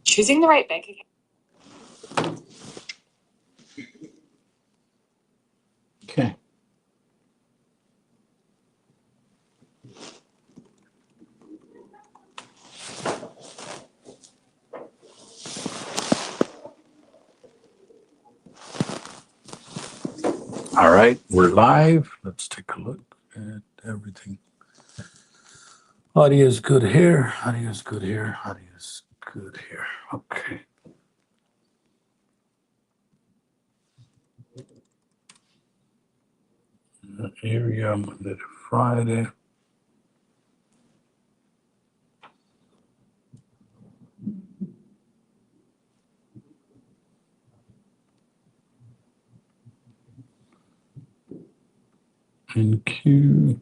Choosing the right bank account. Okay. All right, we're live. Let's take a look at everything. Audio is good here. Audio is good here. Audio is good here. Okay. Area Monday to Friday. NQ.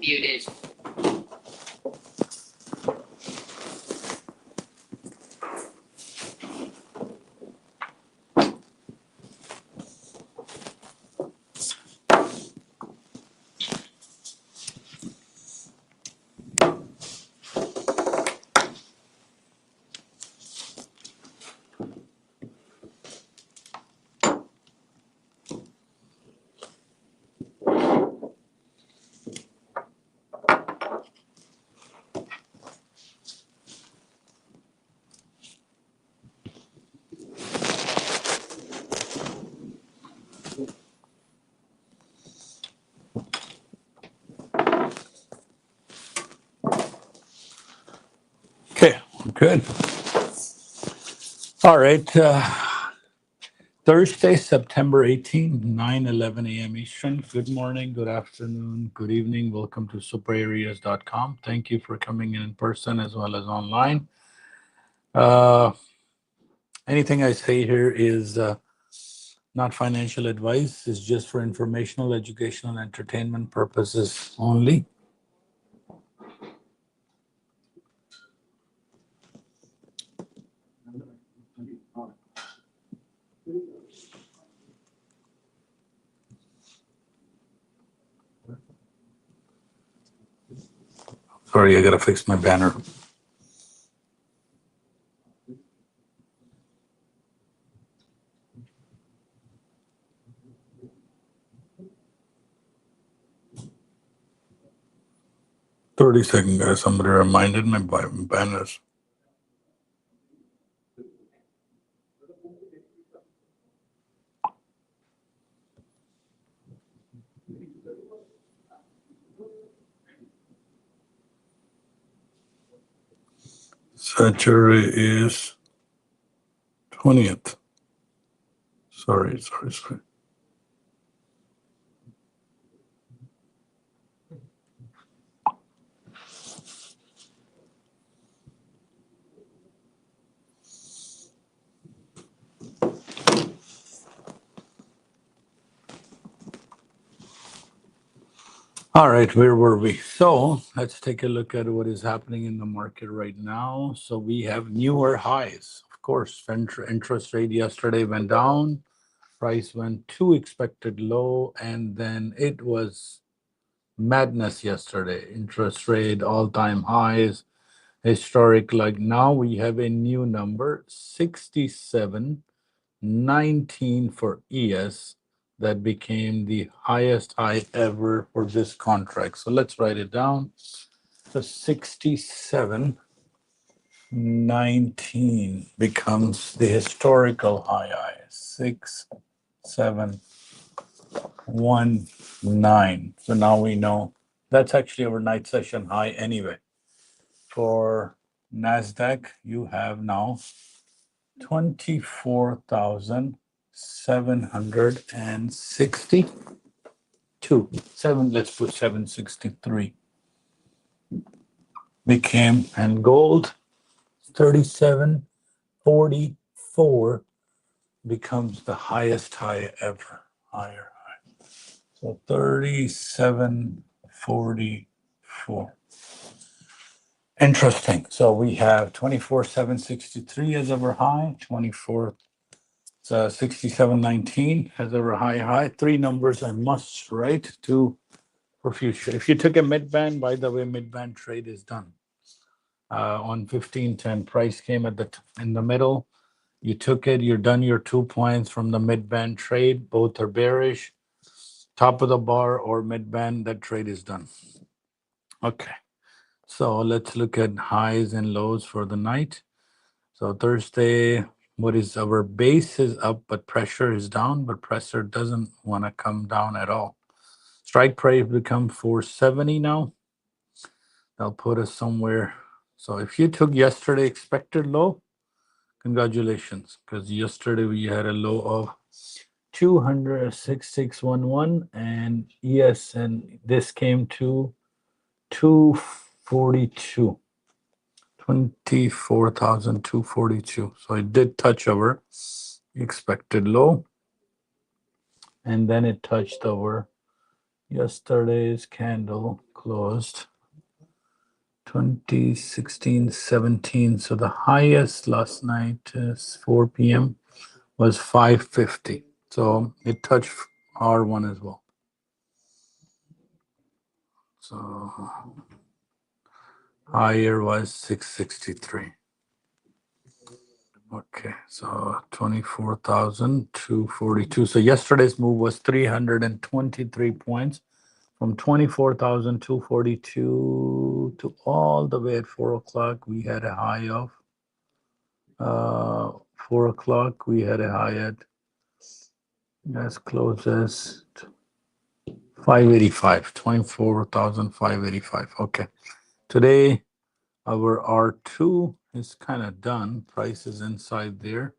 Muted. Okay, good. All right. Thursday, September 18th, 9:11 a.m. Eastern. Good morning, good afternoon, good evening. Welcome to SuperAreas.com. Thank you for coming in person as well as online. Anything I say here is not financial advice. It's just for informational, educational, and entertainment purposes only. Sorry, I gotta fix my banner. $30 guys. Somebody reminded me by banners. Saturday is 20th. Sorry. All right, where were we? So let's take a look at what is happening in the market right now. So we have newer highs. Of course, interest rate yesterday went down, price went to expected low, and then it was madness yesterday. Interest rate, all-time highs, historic. Like now we have a new number, 67.19 for ES. That became the highest high ever for this contract. So let's write it down. So 67.19 becomes the historical high. 6719. So now we know that's actually our night session high anyway. For NASDAQ, you have now 24,762. Let's put 763. Became, and gold 37.44 becomes the highest high ever. Higher high. So 37.44. Interesting. So we have 24,763 as our high, 67.19 as our high. Three numbers I must write to for future. If you took a mid-band, by the way, mid-band trade is done. On 1510, price came in the middle. You took it, you're done your 2 points from the mid-band trade. Both are bearish. Top of the bar or mid-band, that trade is done. Okay. So let's look at highs and lows for the night. So Thursday, what is our base is up, but pressure is down, but pressure doesn't want to come down at all. Strike price become 470 now. That'll put us somewhere. So if you took yesterday expected low, congratulations, because yesterday we had a low of 200.6611 and yes, and this came to 242. 24,242. So it did touch our expected low. And then it touched our yesterday's candle closed 2016-17. So the highest last night is 4 p.m. was 550. So it touched R1 as well. So higher was 663. Okay, so 24,242. So yesterday's move was 323 points from 24,242 to all the way at 4 o'clock. We had a high of 4 o'clock. We had a high at as close as 585, 24,585. Okay, today our R2 is kind of done. Price is inside there.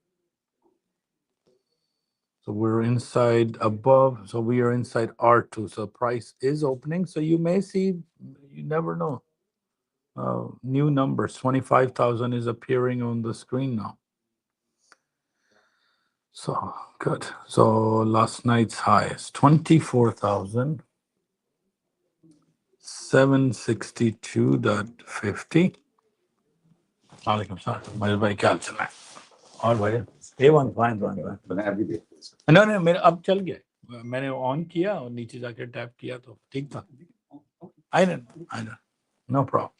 So we're inside above. So we are inside R2. So price is opening. So you may see, you never know. New numbers, 25,000 is appearing on the screen now. So good. So last night's high is 24,762.50. Alaikum salam. मेरे भाई क्या चल रहा है? और भाई A1 fine fine fine no, मेरा अब चल गया मैंने ऑन किया और नीचे जाके टैप किया तो ठीक था आई know no problem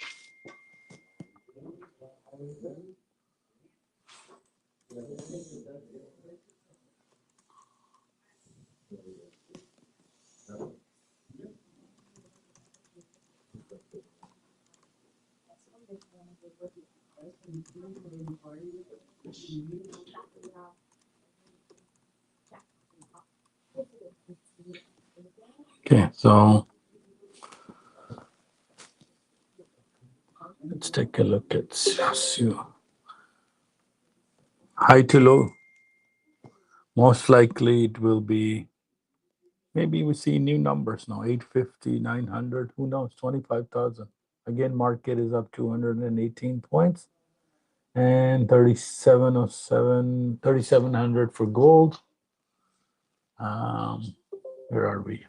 okay so let's take a look at high to low most likely it will be maybe we see new numbers now 850 900 who knows 25,000 again market is up 218 points and 3707 3700 for gold where are we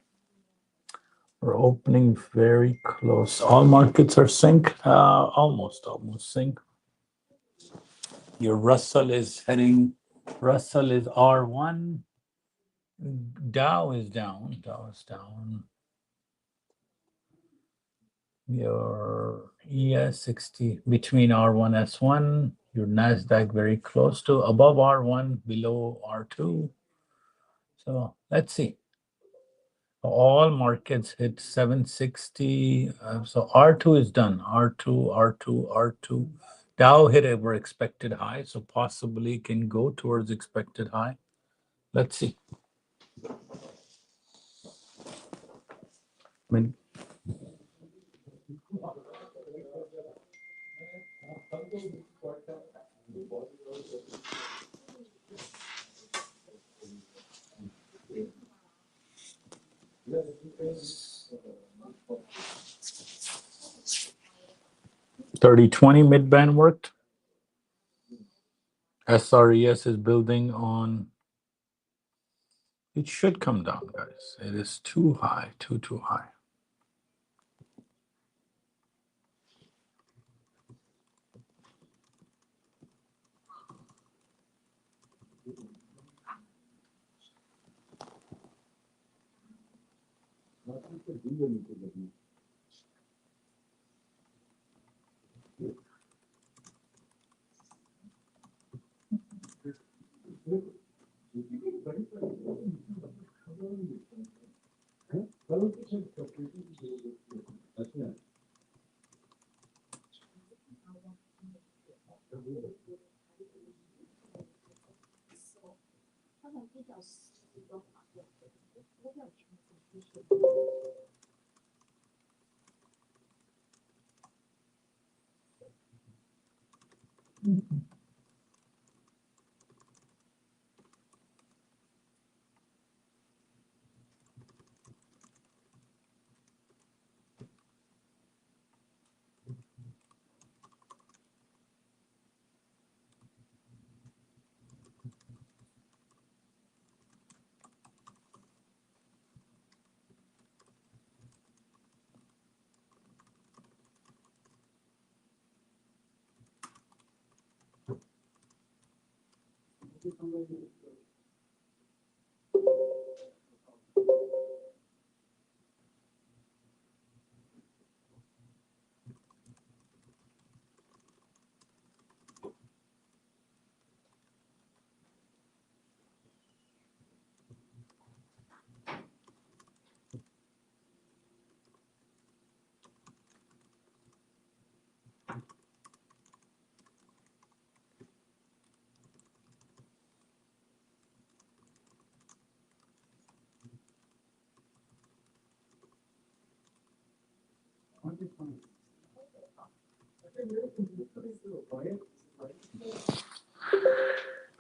we're opening very close all markets are sync almost sync your Russell is R1 Dow is down your ES60 between R1 S1 your NASDAQ very close to above R1 below R2 so let's see all markets hit 760 so R2 is done R2 Dow hit over expected high so possibly can go towards expected high let's see I mean, 30-20 mid-band worked. SRES is building on. It should come down, guys. It is too high, too high.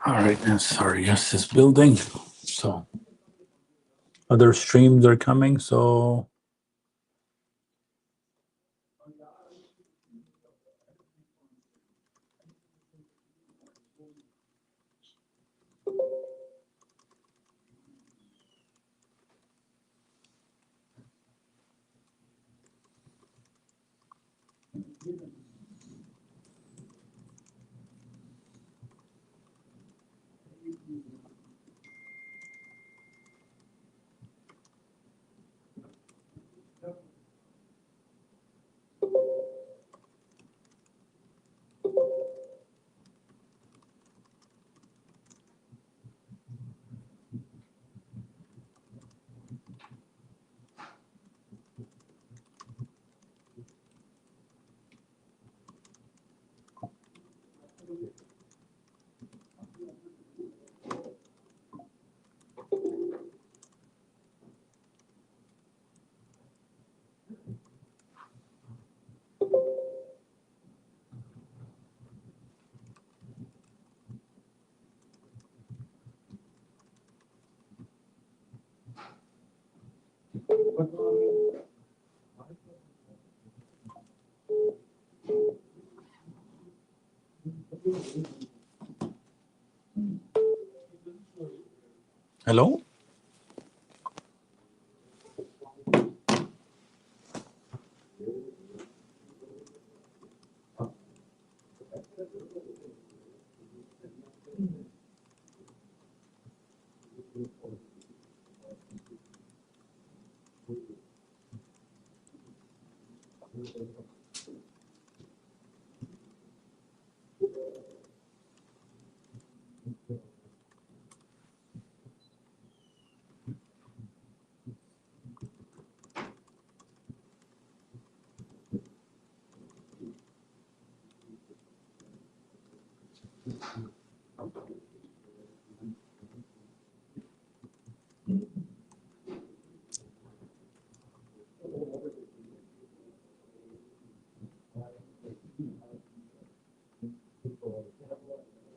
All right, now sorry, yes, it's building. So other streams are coming. So Hello?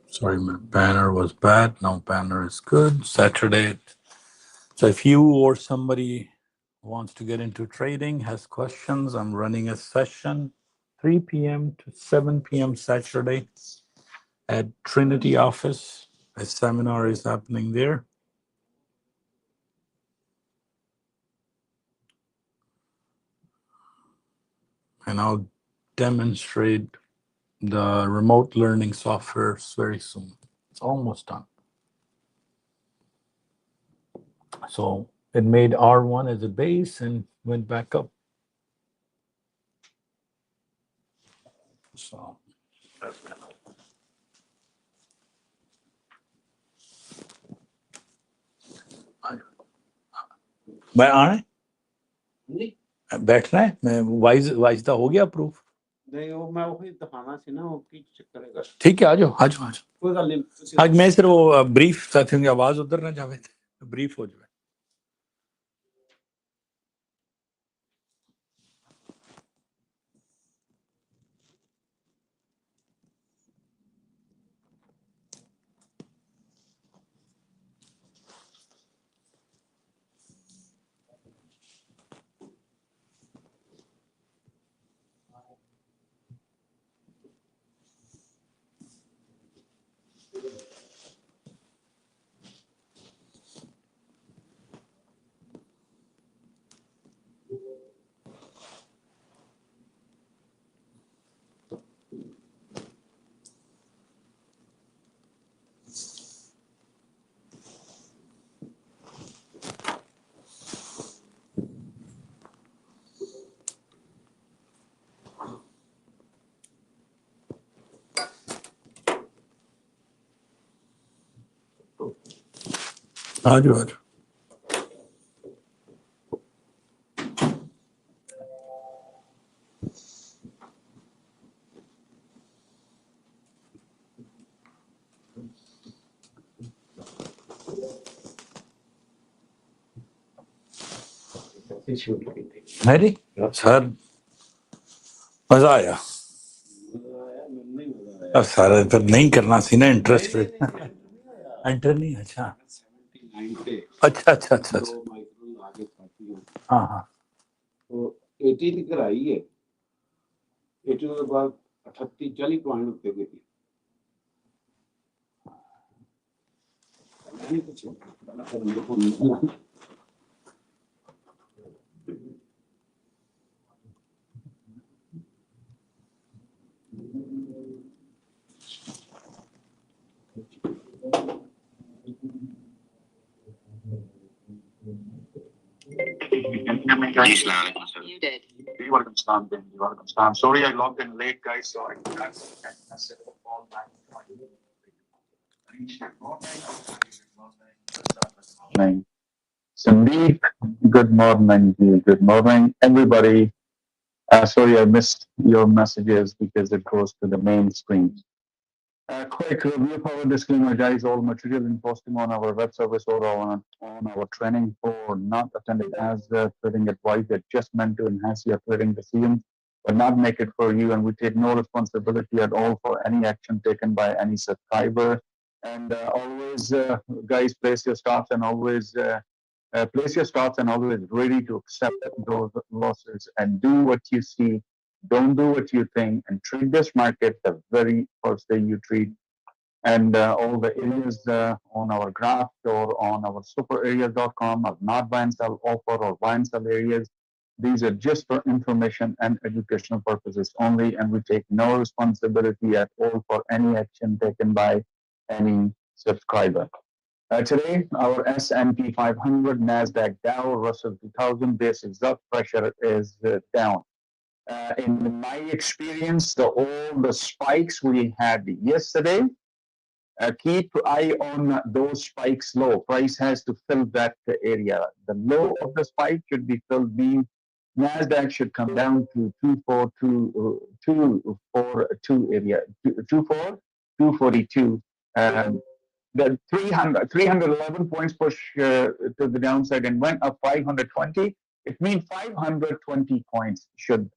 Sorry, my banner was bad. Now banner is good. Saturday. So if you or somebody wants to get into trading, has questions, I'm running a session 3 p.m. to 7 p.m. Saturday at Trinity office. A seminar is happening there. And I'll demonstrate the remote learning software very soon. It's almost done. So it made R1 as a base and went back up. So मैं आ रहा है बैठना है मैं wise दा हो गया approve नहीं वो मैं वही दिखाना सी ना वो की चेक करेगा ठीक है आ जाओ कोई गल नहीं आज मैं सिर्फ वो ब्रीफ साथियों की आवाज उधर ना जावे ब्रीफ हो जाए आ जाओ है जी सर मजा आया अब सारा फिर नहीं करना सी ना इंटरेस्ट रेट एंटर नहीं अच्छा अच्छा अच्छा अच्छा हाँ हाँ तो 80 लिख आई है 80 के बाद 38 40 पॉइंट उत्ते गई नहीं कुछ You did. You welcome, Stan. You welcome, Stan. Sorry, I logged in late, guys. So I messed up all night. Sandeep, good morning. Good morning, everybody. Sorry, I missed your messages because it goes to the main screen. Quick review of our disclaimer, guys. All material and posting on our web service or on our training for not attended as trading advice. They're just meant to enhance your trading decisions, but not make it for you. And we take no responsibility at all for any action taken by any subscriber. And always, guys, place your stops and always place your stops and always ready to accept those losses and do what you see. Don't do what you think and treat this market the very first day you treat. And all the areas on our graph or on our superareas.com are not buy and sell offer or buy and sell areas. These are just for information and educational purposes only, and we take no responsibility at all for any action taken by any subscriber. Today, our S&P 500, NASDAQ, Dow, Russell 2000, this is up, pressure is down. In my experience, all the spikes we had yesterday, keep eye on those spikes low. Price has to fill that area. The low of the spike should be filled, means NASDAQ should come down to 242 area, 242. The 311 points push to the downside and went up 520. It means 520 points should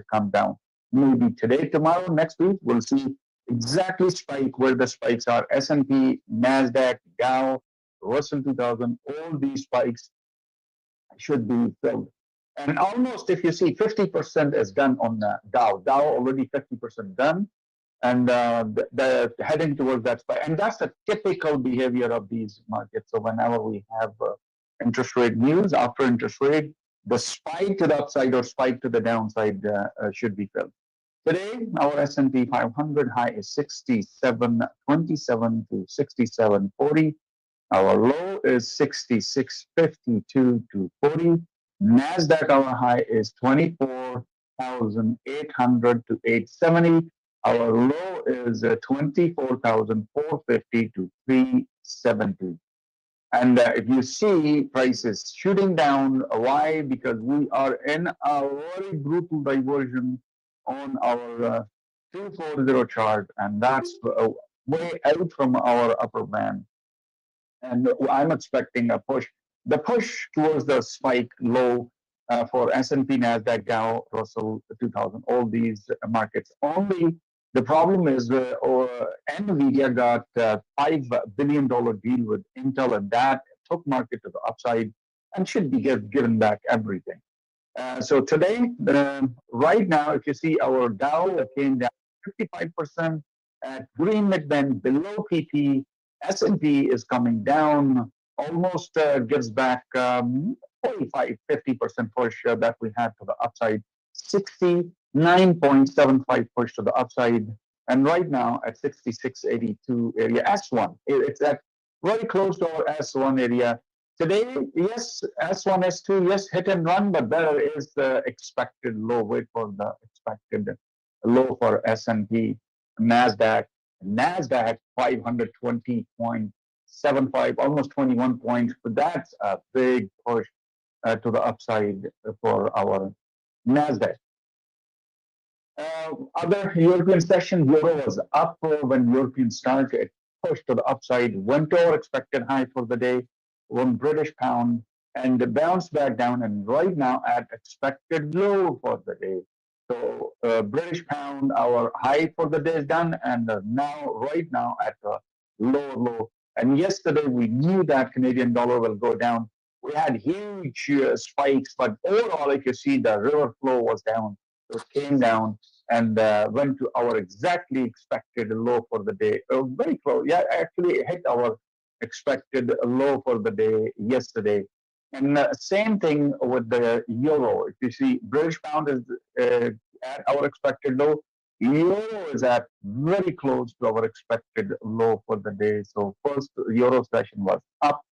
come down. Maybe today, tomorrow, next week, we'll see exactly spike where the spikes are. S&P, NASDAQ, Dow, Russell 2000, all these spikes should be filled. And almost, if you see, 50% is done on Dow. Dow already 50% done. And the heading towards that spike. And that's the typical behavior of these markets. So whenever we have interest rate news, after interest rate, the spike to the upside or spike to the downside should be filled. Today, our S&P 500 high is 67.27 to 67.40. Our low is 66.52 to 40. NASDAQ, our high is 24,800 to 870. Our low is 24,450 to 370. And if you see prices shooting down, why? Because we are in a very brutal diversion on our 240 chart, and that's way out from our upper band. And I'm expecting a push. The push towards the spike low for S&P, NASDAQ, Dow, Russell 2000, all these markets. Only the problem is NVIDIA got a $5 billion deal with Intel, and that took market to the upside and should be given back everything. So today, right now, if you see our Dow came down 55% at green midband below PP. S&P is coming down, almost gives back 45-50% push that we had to the upside, 69.75 push to the upside, and right now at 66.82 area S1. It's at very close to our S1 area. Today, yes, S1, S2, yes, hit and run, but there is the expected low. Wait for the expected low for S&P, NASDAQ. NASDAQ 520.75, almost 21 points, but that's a big push to the upside for our NASDAQ. Other European session, Euro was up when European started. It pushed to the upside, went to our expected high for the day, one British pound, and bounced back down, and right now at expected low for the day. So British pound, our high for the day is done, and right now at a low. And yesterday we knew that Canadian dollar will go down. We had huge spikes, but overall, if you see, the river flow was down. So it came down and went to our exactly expected low for the day. Very close. Yeah, actually hit our expected low for the day yesterday. And same thing with the euro. If you see, British pound is at our expected low. Euro is at very close to our expected low for the day. So first euro session was up,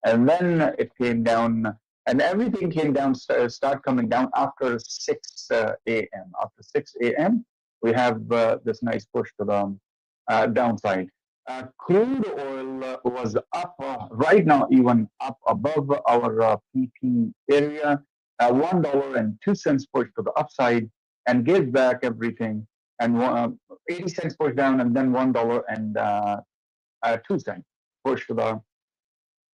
and then it came down, and everything came down, start coming down after 6 a.m. After 6 a.m., we have this nice push to the downside. Crude oil was up right now, even up above our PP area, $1.02 push to the upside, and gave back everything, and 80 cents push down, and then $1.02 push to the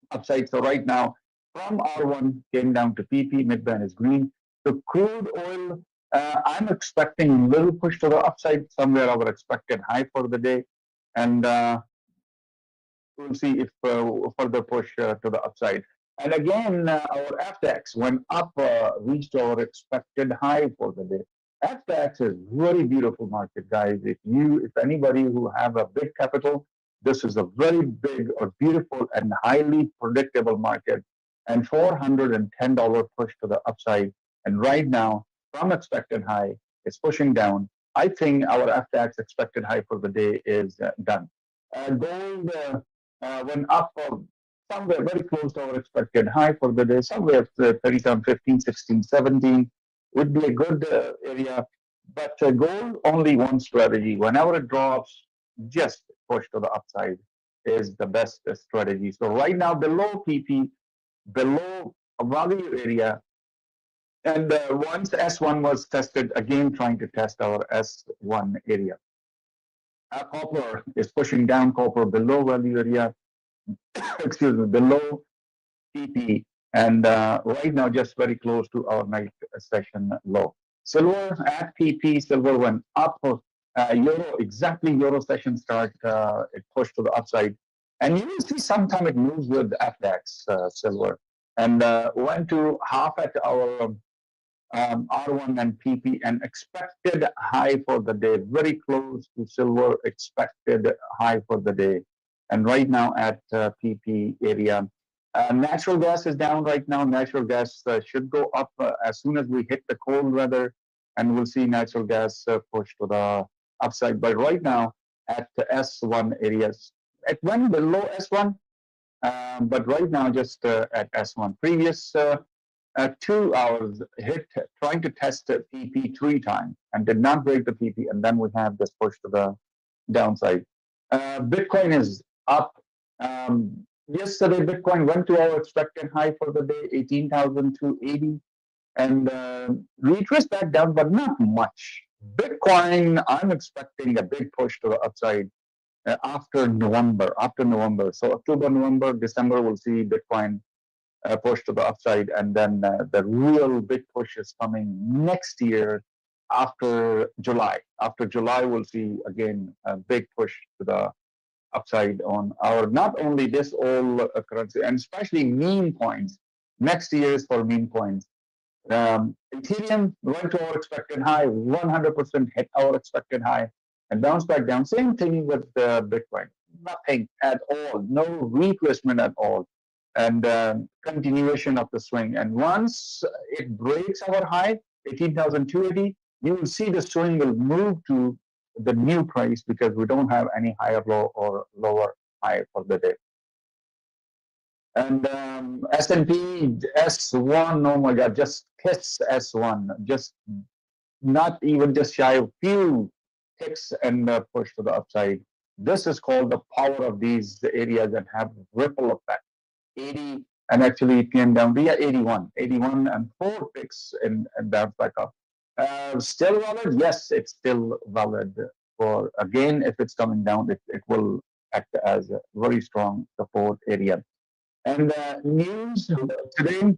upside. So right now, from R1 came down to PP, midband is green. So crude oil, I'm expecting a little push to the upside, somewhere our expected high for the day, and we'll see if further push to the upside. And again, our FTX went up, reached our expected high for the day. FTX is very beautiful market, guys. If anybody who have a big capital, this is a very big or beautiful and highly predictable market. And $410 push to the upside. And right now, from expected high, it's pushing down. I think our FTX expected high for the day is done. Gold went up somewhere very close to our expected high for the day, somewhere 37, 15, 16, 17 would be a good area. But gold, only one strategy. Whenever it drops, just push to the upside is the best strategy. So right now, below PP, below a value area, and once S1 was tested, again trying to test our S1 area. Copper is pushing down, copper below value area, excuse me, below PP, and right now just very close to our night session low. Silver at PP, silver went up. Euro, exactly Euro session start, it pushed to the upside. And you will see sometime it moves with FX silver. And went to half at our R1 and PP and expected high for the day, very close to silver expected high for the day. And right now at PP area, natural gas is down right now. Natural gas should go up as soon as we hit the cold weather, and we'll see natural gas push to the upside. But right now at the S1 areas, it went below S1, but right now just at S1. Previous 2 hours hit trying to test the PP 3 times and did not break the PP, and then we have this push to the downside. Bitcoin is up. Yesterday, Bitcoin went to our expected high for the day, 18,280, and retraced back down, but not much. Bitcoin, I'm expecting a big push to the upside after November. So October, November, December, we'll see Bitcoin push to the upside, and then the real big push is coming next year after July. After July, we'll see again a big push to the upside on our, not only this all currency, and especially meme coins. Next year is for meme coins. Ethereum went to our expected high, 100% hit our expected high, and bounced back down. Same thing with Bitcoin. Nothing at all, no retracement at all, and continuation of the swing. And once it breaks our high, 18,280, you will see the swing will move to the new price because we don't have any higher low or lower high for the day. And S&P S1, oh my God, just hits S1, just not even just shy of few ticks and push to the upside. This is called the power of these areas that have ripple effect. 80 and actually it came down to 81 and 4 ticks and bounce back up. Still valid? Yes, it's still valid. For again, if it's coming down, it will act as a very strong support area. And news today,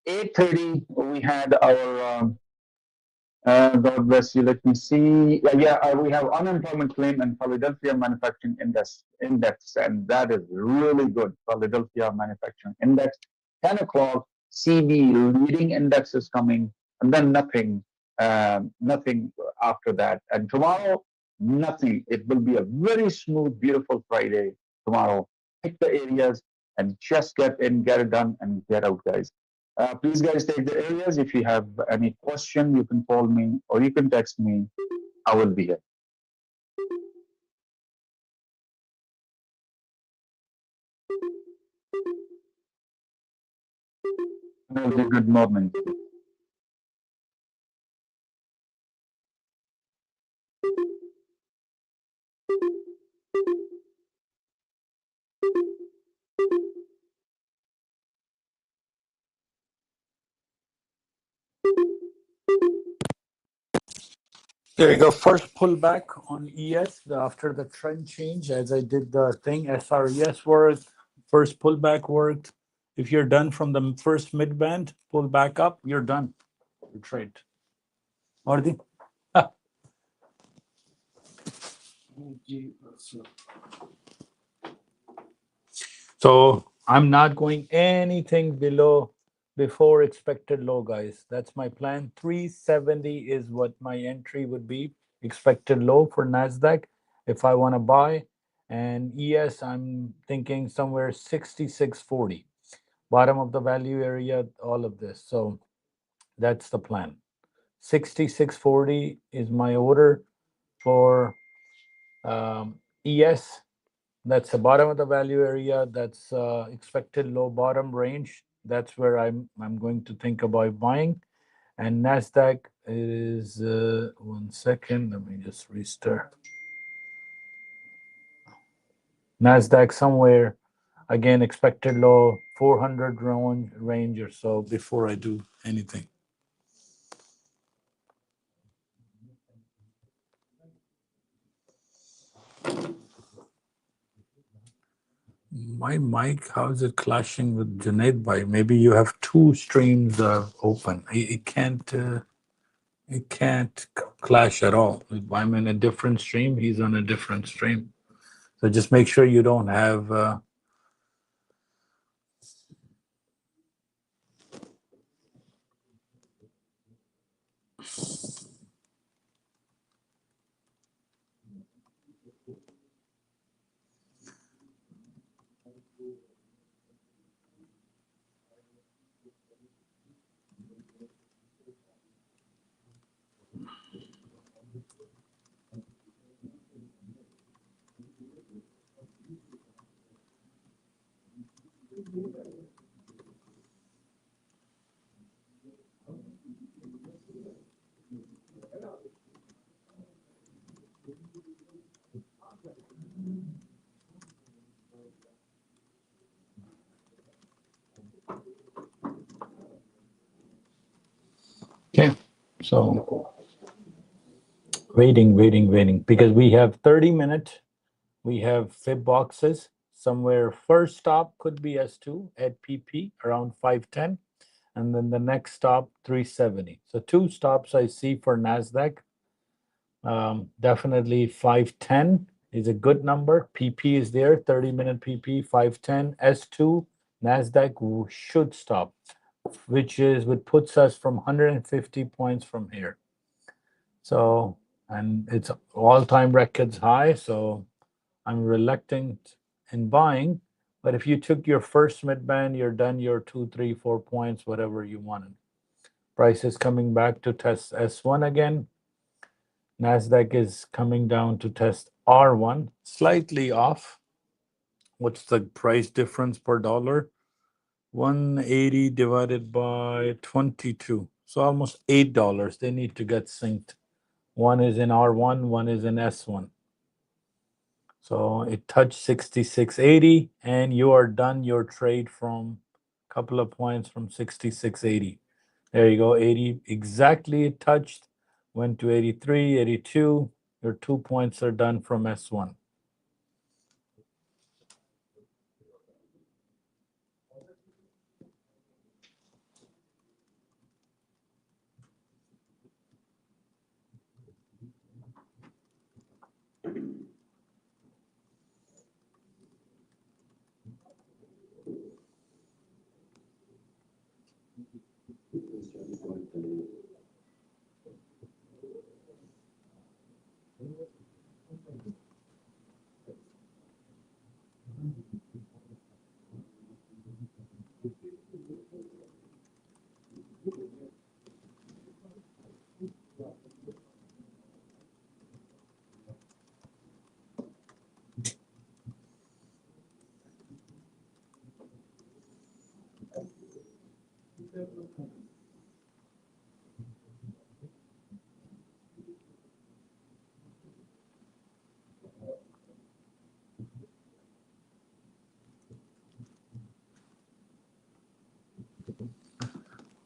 8:30, we had our God bless you. Let me see. We have unemployment claim and Philadelphia manufacturing index, and that is really good. Philadelphia manufacturing index, 10 o'clock. CB leading index is coming, and then nothing after that. And tomorrow, nothing. It will be a very smooth, beautiful Friday tomorrow. Pick the areas and just get in, get it done, and get out, guys. Please, guys, take the areas. If you have any question, you can call me or you can text me. I will be here. Good morning. There you go. First pullback on ES after the trend change, as I did the thing. SRES worked. First pullback worked. If you're done from the first mid band, pull back up, you're done. You trade. Mardi? So I'm not going anything before expected low, guys. That's my plan. 370 is what my entry would be. Expected low for NASDAQ if I want to buy. And ES, I'm thinking somewhere 6640. Bottom of the value area, all of this. So that's the plan. 6640 is my order for ES. That's the bottom of the value area. That's expected low bottom range. That's where I'm going to think about buying. And NASDAQ is 1 second. Let me just restart. NASDAQ somewhere again expected low 400 range or so before I do anything. My mic, how is it clashing with Junaid Bhai? Maybe you have two streams open. It can't clash at all. If I'm in a different stream, he's on a different stream. So just make sure you don't have. Okay. So waiting. Because we have 30 minutes. We have fib boxes. Somewhere first stop could be S2 at PP around 510. And then the next stop 370. So two stops I see for NASDAQ. Definitely 510 is a good number. PP is there, 30-minute PP, 510. S2, NASDAQ should stop, which puts us from 150 points from here. So, and it's all-time records high, so I'm reluctant in buying. But if you took your first mid-band, you're done your 2, 3, 4 points, whatever you wanted. Price is coming back to test S1 again. NASDAQ is coming down to test R1, slightly off. What's the price difference per dollar? 180 divided by 22. So almost $8. They need to get synced. One is in R1, one is in S1. So it touched 66.80 and you are done your trade from a couple of points from 66.80. There you go, 80 exactly it touched, went to 83, 82. Your 2 points are done from S1.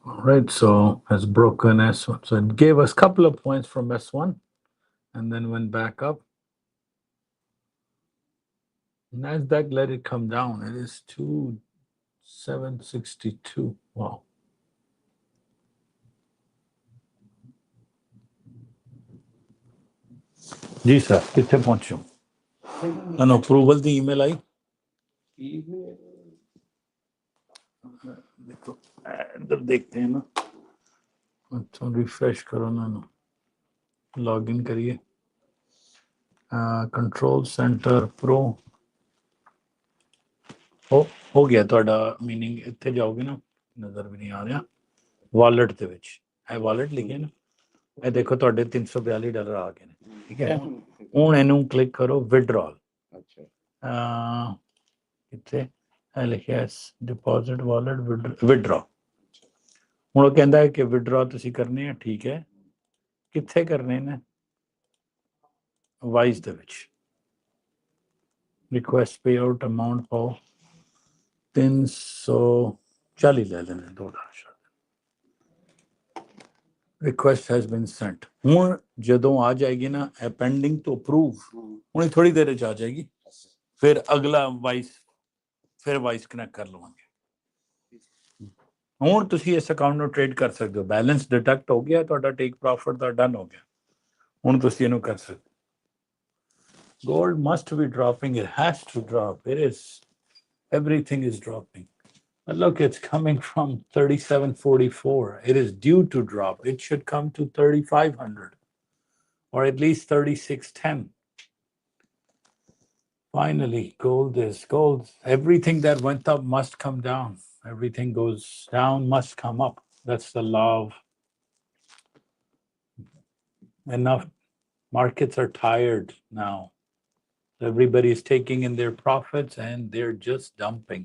All right, so has broken S1. So it gave us a couple of points from S1 and then went back up. NASDAQ let it come down. It is 2762. Wow. जी sir कितने पहुंचे अन approval दी email आई देखो इधर देखते हैं ना, तो refresh करो ना, लॉग इन करिए, कंट्रोल सेंटर प्रो हो गया ਤੁਹਾਡਾ, मीनिंग ਇੱਥੇ ਜਾਓਗੇ ਨਾ, ਨਜ਼ਰ ਵੀ ਨਹੀਂ ਆ ਰਿਹਾ, ਵਾਲਟ ਦੇ ਵਿੱਚ ਇਹ ਵਾਲਟ ਲਿਖਿਆ ਨਾ, ਇਹ ਦੇਖੋ ਤੁਹਾਡੇ $342 ਆ ਗਏ ਨੇ, ਠੀਕ ਹੈ। ਹੁਣ ਇਹਨੂੰ ਕਲਿੱਕ ਕਰੋ ਵਿਡਰਾਲ, ਅੱਛਾ ਇੱਥੇ ਇਹ ਲਿਖਿਆ ਡਿਪੋਜ਼ਿਟ ਵਾਲਟ ਵਿਡਰਾ। ਹੁਣ ਉਹ ਕਹਿੰਦਾ ਹੈ ਕਿ ਵਿਡਰਾ ਤੁਸੀਂ ਕਰਨੇ ਆ, ਠੀਕ ਹੈ, ਕਿੱਥੇ ਕਰਨੇ ਨੇ, ਵਾਈਸ ਦੇ ਵਿੱਚ ਰਿਕੁਐਸਟ ਪੇ ਆਊਟ ਅਮਾਉਂਟ ਪਾਓ 340 ਲੈ ਲੈਣੇ $2। Request has been sent. ਹੁਣ ਜਦੋਂ ਆ ਜਾਏਗੀ ਨਾ ਇਹ ਪੈਂਡਿੰਗ ਟੂ ਅਪਰੂਵ, ਹੁਣੇ ਥੋੜੀ ਦੇਰ ਚ ਆ ਜਾਏਗੀ, ਫਿਰ ਅਗਲਾ ਵਾਈਸ ਕਨੈਕਟ ਕਰ ਲਵਾਂਗੇ। ਹੁਣ ਤੁਸੀਂ ਇਸ ਅਕਾਊਂਟ ਨੂੰ ਟ੍ਰੇਡ ਕਰ ਸਕਦੇ ਹੋ, ਬੈਲੈਂਸ ਡਿਟੈਕਟ ਹੋ ਗਿਆ ਤੁਹਾਡਾ, ਟੇਕ ਪ੍ਰੋਫਿਟ ਦਾ ਡਨ ਹੋ ਗਿਆ, ਹੁਣ ਤੁਸੀਂ ਇਹਨੂੰ ਕਰ ਸਕਦੇ ਹੋ। Gold must be dropping, it has to drop, it is, everything is dropping. But look, it's coming from 3744, it is due to drop, it should come to 3500 or at least 3610. Finally, gold, everything that went up must come down, everything goes down must come up, that's the law of enough. Markets are tired now, everybody is taking in their profits and they're just dumping.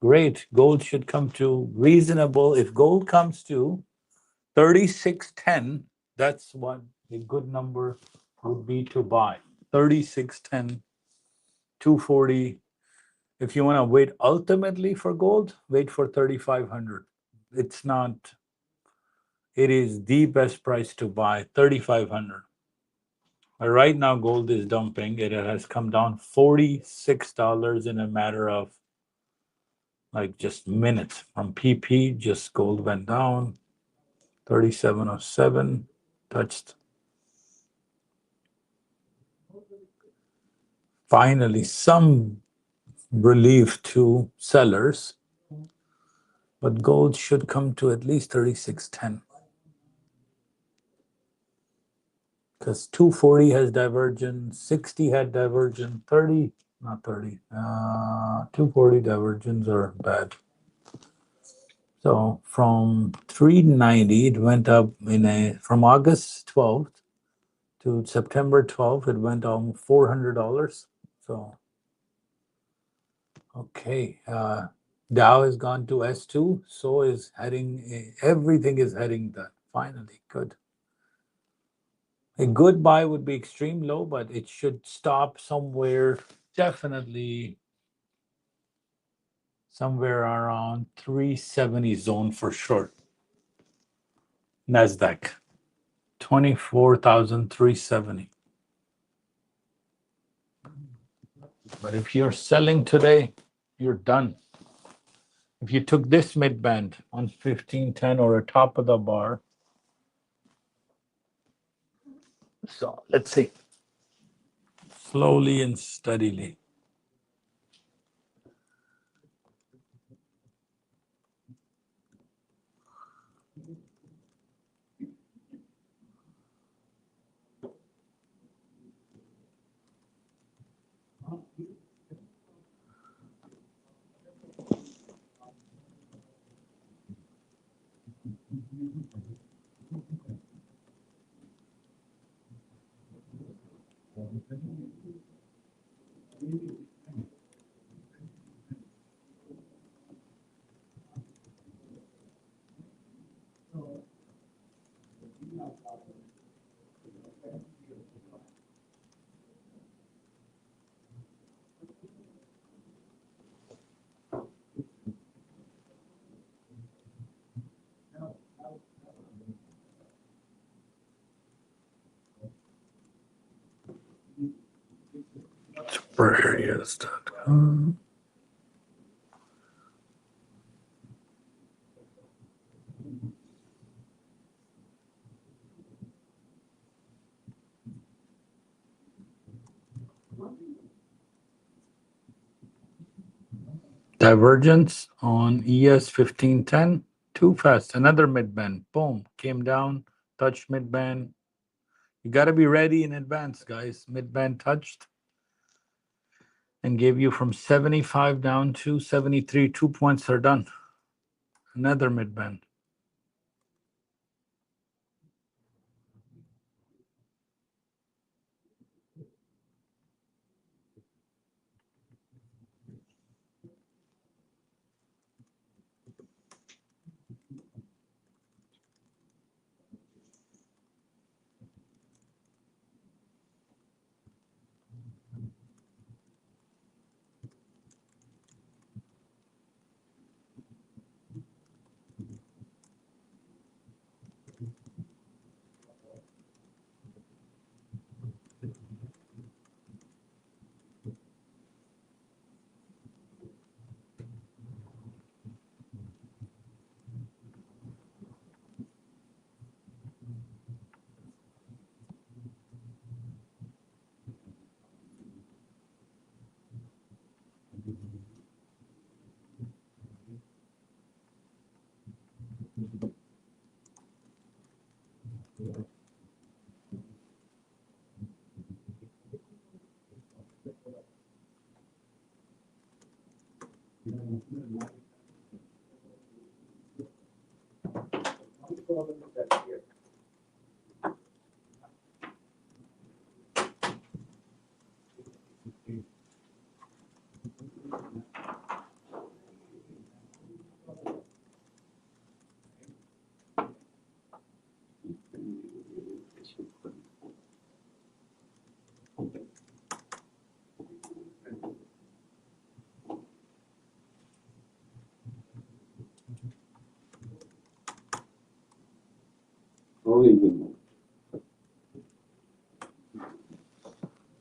Great, gold should come to reasonable. If gold comes to 3610, that's what a good number would be to buy. 3610, 240. If you want to wait ultimately for gold, wait for 3500. It's not, it is the best price to buy, 3500. Right now, gold is dumping. It has come down $46 in a matter of like just minutes. From PP, just gold went down 3707, touched. Finally, some relief to sellers, but gold should come to at least 3610. Because 240 has divergence, 60 had divergence, 30, not 30, 240 divergence are bad. So from 390, it went up from August 12th to September 12th, it went almost $400. So, okay, Dow has gone to S2, so is heading, everything is heading that. Finally, good. A good buy would be extreme low, but it should stop somewhere, definitely somewhere around 370 zone for sure. NASDAQ, 24,370. But if you're selling today, you're done. If you took this mid-band on 1510 or a top of the bar, so let's see, slowly and steadily. SuperAreas.com. Divergence on ES 1510. Too fast. Another mid-band. Boom. Came down. Touched mid-band. You got to be ready in advance, guys. Mid-band touched and gave you from 75 down to 73. 2 points are done. Another mid-band.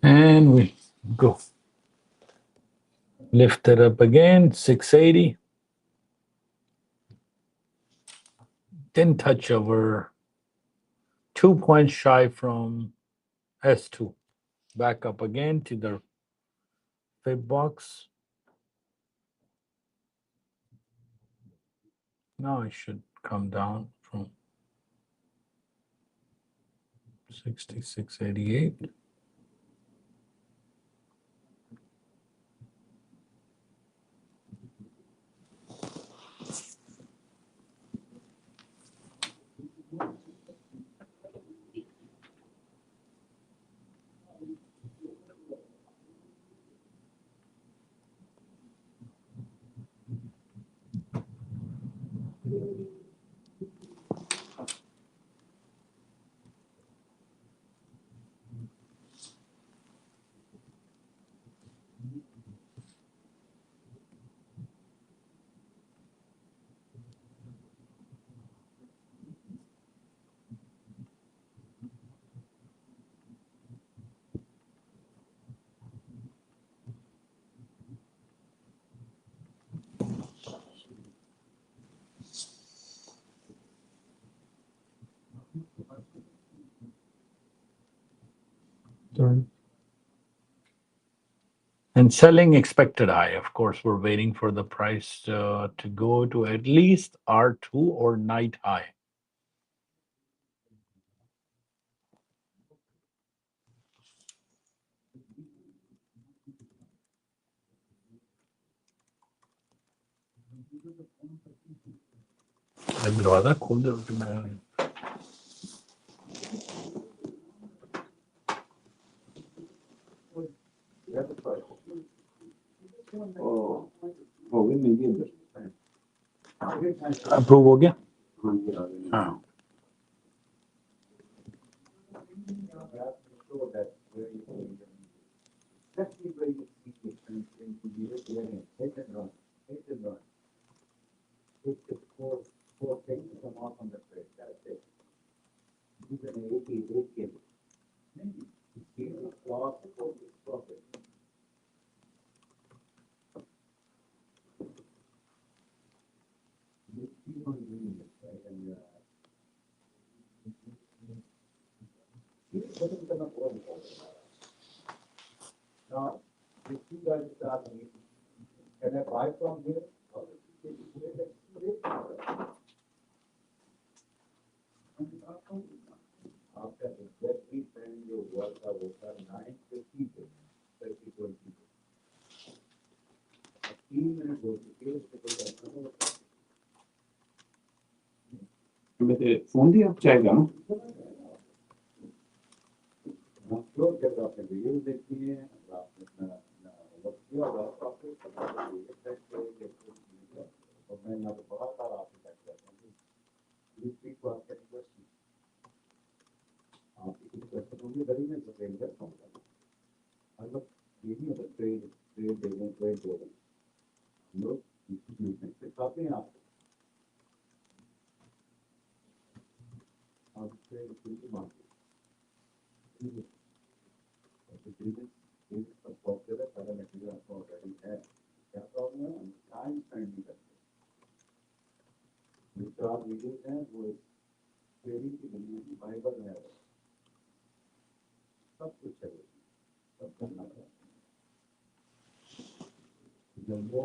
And we go. Lift it up again. 680. Didn't touch over 2 points shy from S2. Back up again to the fib box. Now it should come down from 66.88. And selling expected high. Of course, we're waiting for the price to go to at least R2 or night high. दरवाजा खोल दे कि मैं approve हो गया हाँ Can I buy from here? After exactly when you work out 9:50, 30:20. 3 minutes हो चुके हैं उससे कोई ऐसा मेरे फोन भी आप चाहेगा ना फ्लोर के आपने वीडियो देखी है आपने अपना वर्क किया होगा आपको पता है और मैं यहाँ पे बहुत सारा आपके साथ करता हूँ इस वीक को आपका क्वेश्चन आप किसी क्वेश्चन होंगे गरीब में ट्रेन करता हूँ अगर ये नहीं होता ट्रेन ट्रेन हम लोग सिखाते हैं आपको आपसे मार्केट पॉपुलर है सारा मटेरियल आपको ऑलरेडी है क्या प्रॉब्लम है हम टाइम स्पेंड नहीं करते जो आप वीडियोज हैं वो ट्रेडिंग की दुनिया की बाइबल है सब कुछ है सब करना है जब वो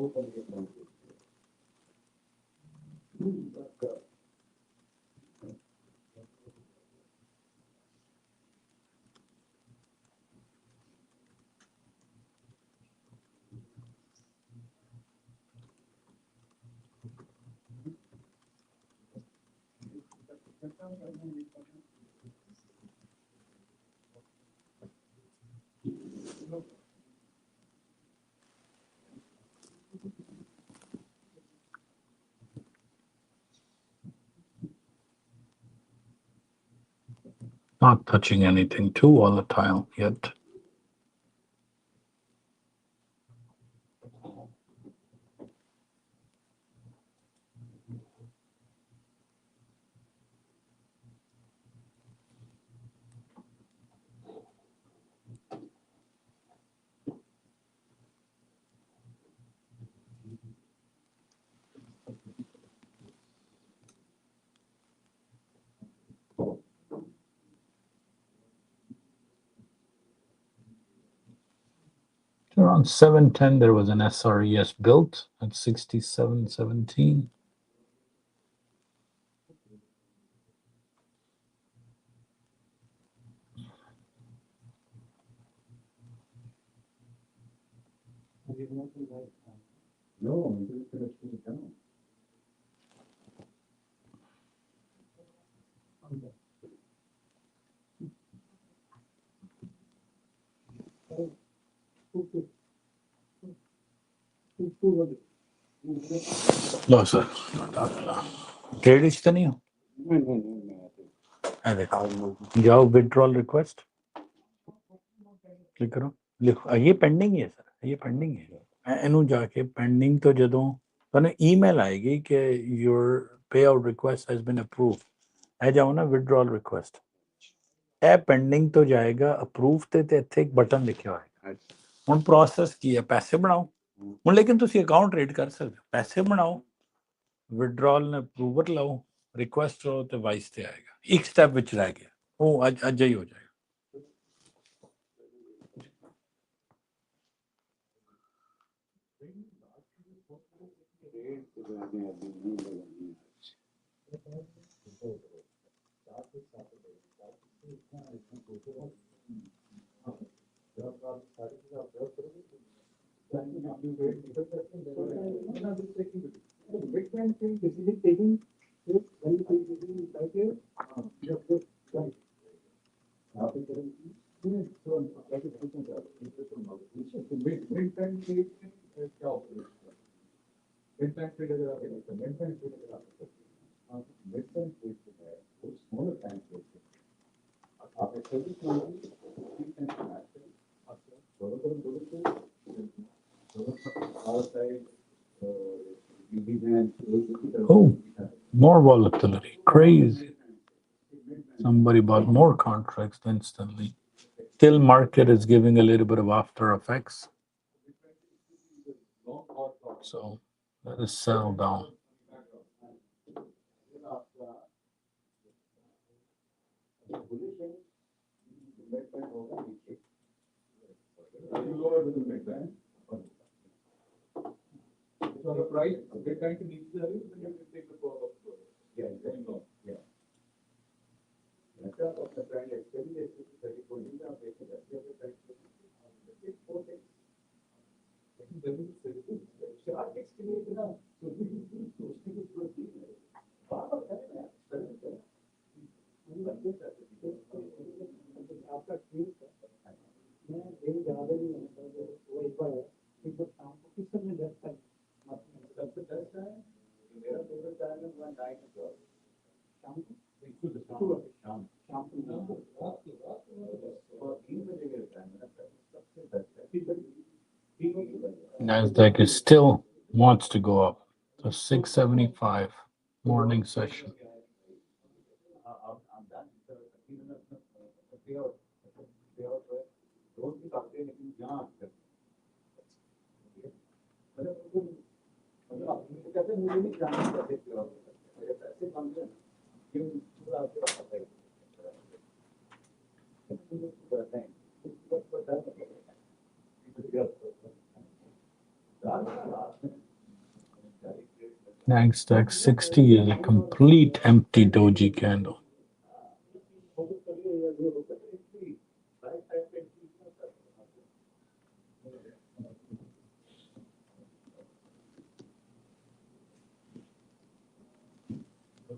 Not touching anything too volatile yet. Around 7:10, there was an SRES built at 67.17. No, I'm just going to put it down. No, sir. Trade is नहीं हो जाओ विड्रॉल रिक्वेस्ट क्लिक करो लिखो ये पेंडिंग है सर ये पेंडिंग है ਇਹਨੂੰ ਜਾ ਕੇ ਪੈਂਡਿੰਗ ਤੋਂ ਜਦੋਂ ਤੁਹਾਨੂੰ ਈਮੇਲ ਆਏਗੀ ਕਿ your payout request has been approved ਇਹ ਜਾਓ ਨਾ ਵਿਡਰੋਲ ਰਿਕੁਐਸਟ ਇਹ ਪੈਂਡਿੰਗ ਤੋਂ ਜਾਏਗਾ ਅਪਰੂਵ ਤੇ ਇੱਥੇ ਇੱਕ ਬਟਨ ਲਿਖਿਆ ਹੋਏਗਾ ਹੁਣ ਪ੍ਰੋਸੈਸ ਕੀ ਹੈ ਪੈਸੇ ਬਣਾਓ ਹੁਣ ਲੇਕਿਨ ਤੁਸੀਂ ਅਕਾਊਂਟ ਟ੍ਰੇਡ ਕਰ ਸਕਦੇ ਹੋ ਪੈਸੇ ਬਣਾਓ ਵਿਡਰੋਲ ਨੇ ਅਪਰੂਵਰ ਲਓ ਰਿਕੁਐਸਟ ਕਰੋ ਤੇ ਵਾਈਸ ਤੇ ਆਏਗਾ ਇੱਕ ਸਟੈਪ ਵਿੱਚ ਰਹਿ ਗਿਆ ਉਹ ਅੱਜ ਹੀ ਹੋ ਜਾਏਗਾ Oh, more volatility, crazy. Somebody bought more contracts instantly. Still market is giving a little bit of after effects. So let us settle down. So the price, we're trying to reach the then you can take the call of. Yeah, exactly. Yeah. Instead of the brand actually is 34 in the basis of the price. It's 4 days. Then it's 32. Sharp estimate now. So we posting it for the NASDAQ is still wants to go up. So 675 morning session. NASDAQ 60 is a complete empty doji candle.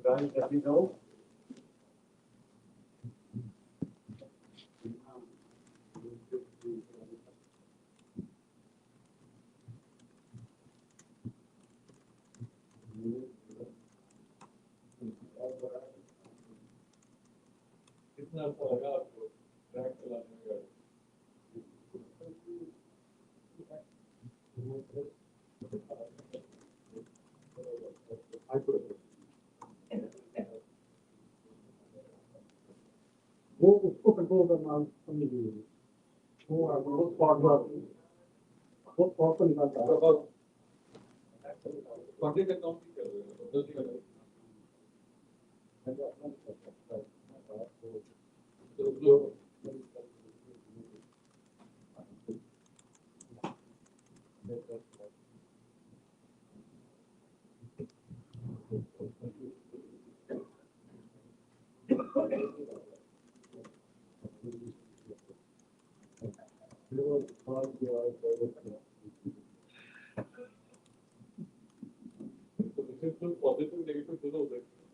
guys, let me know. कितना पड़ेगा आपको track चलाने का वो उसको control करना समझ लीजिए वो स्पॉट को निकालता है पब्लिक अकाउंट की कर रहे हैं पॉजिटिव नेगेटिव दोनों हो सकते हैं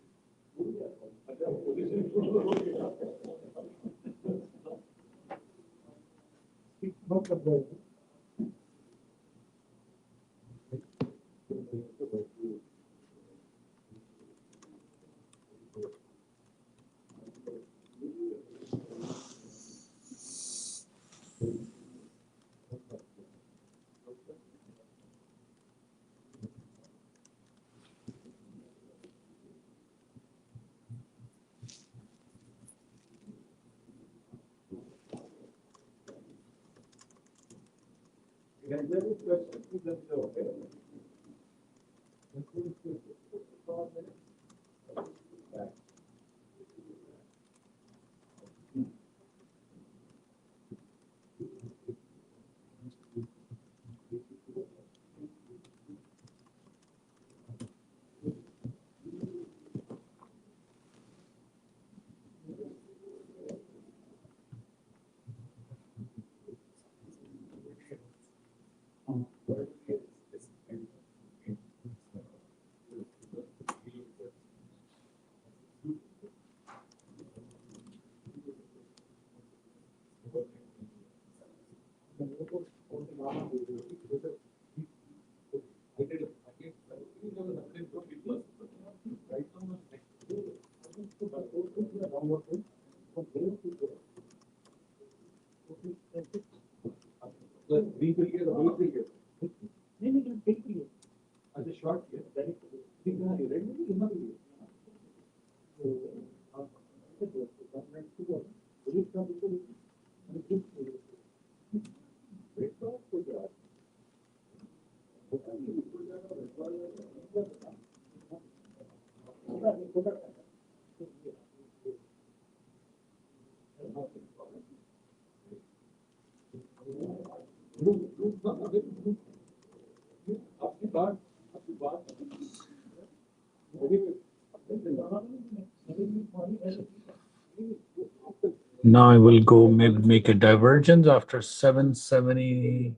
आपकी बात Now I will go make a divergence after 770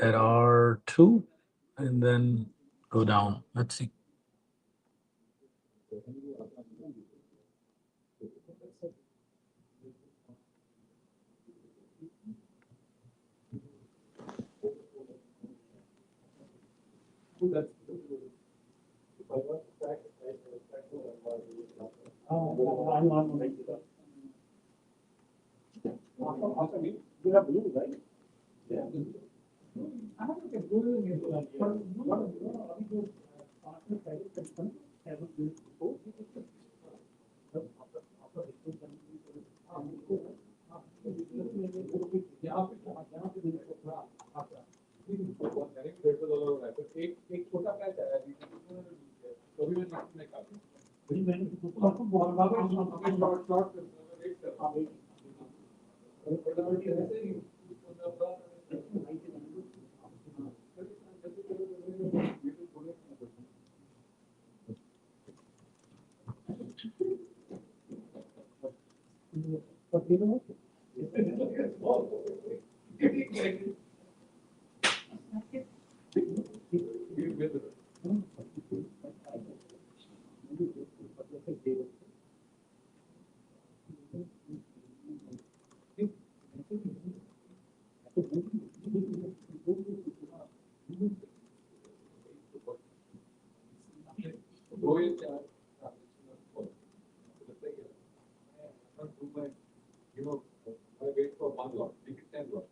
at R2 and then go down. Let's see. You have blue, right? Yeah. I have to get blue in एक छोटा क्या है कभी भी नहीं काफी I wait for one lot, make it 10 lots.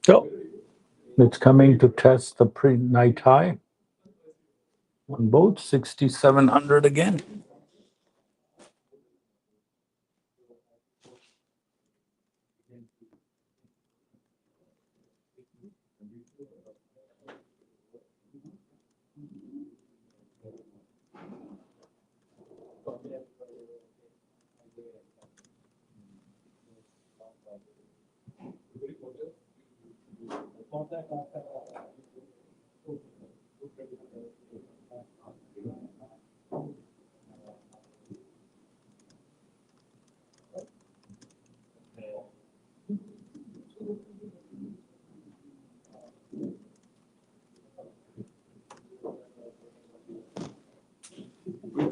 So it's coming to test the pre-night high on both 6,700 again.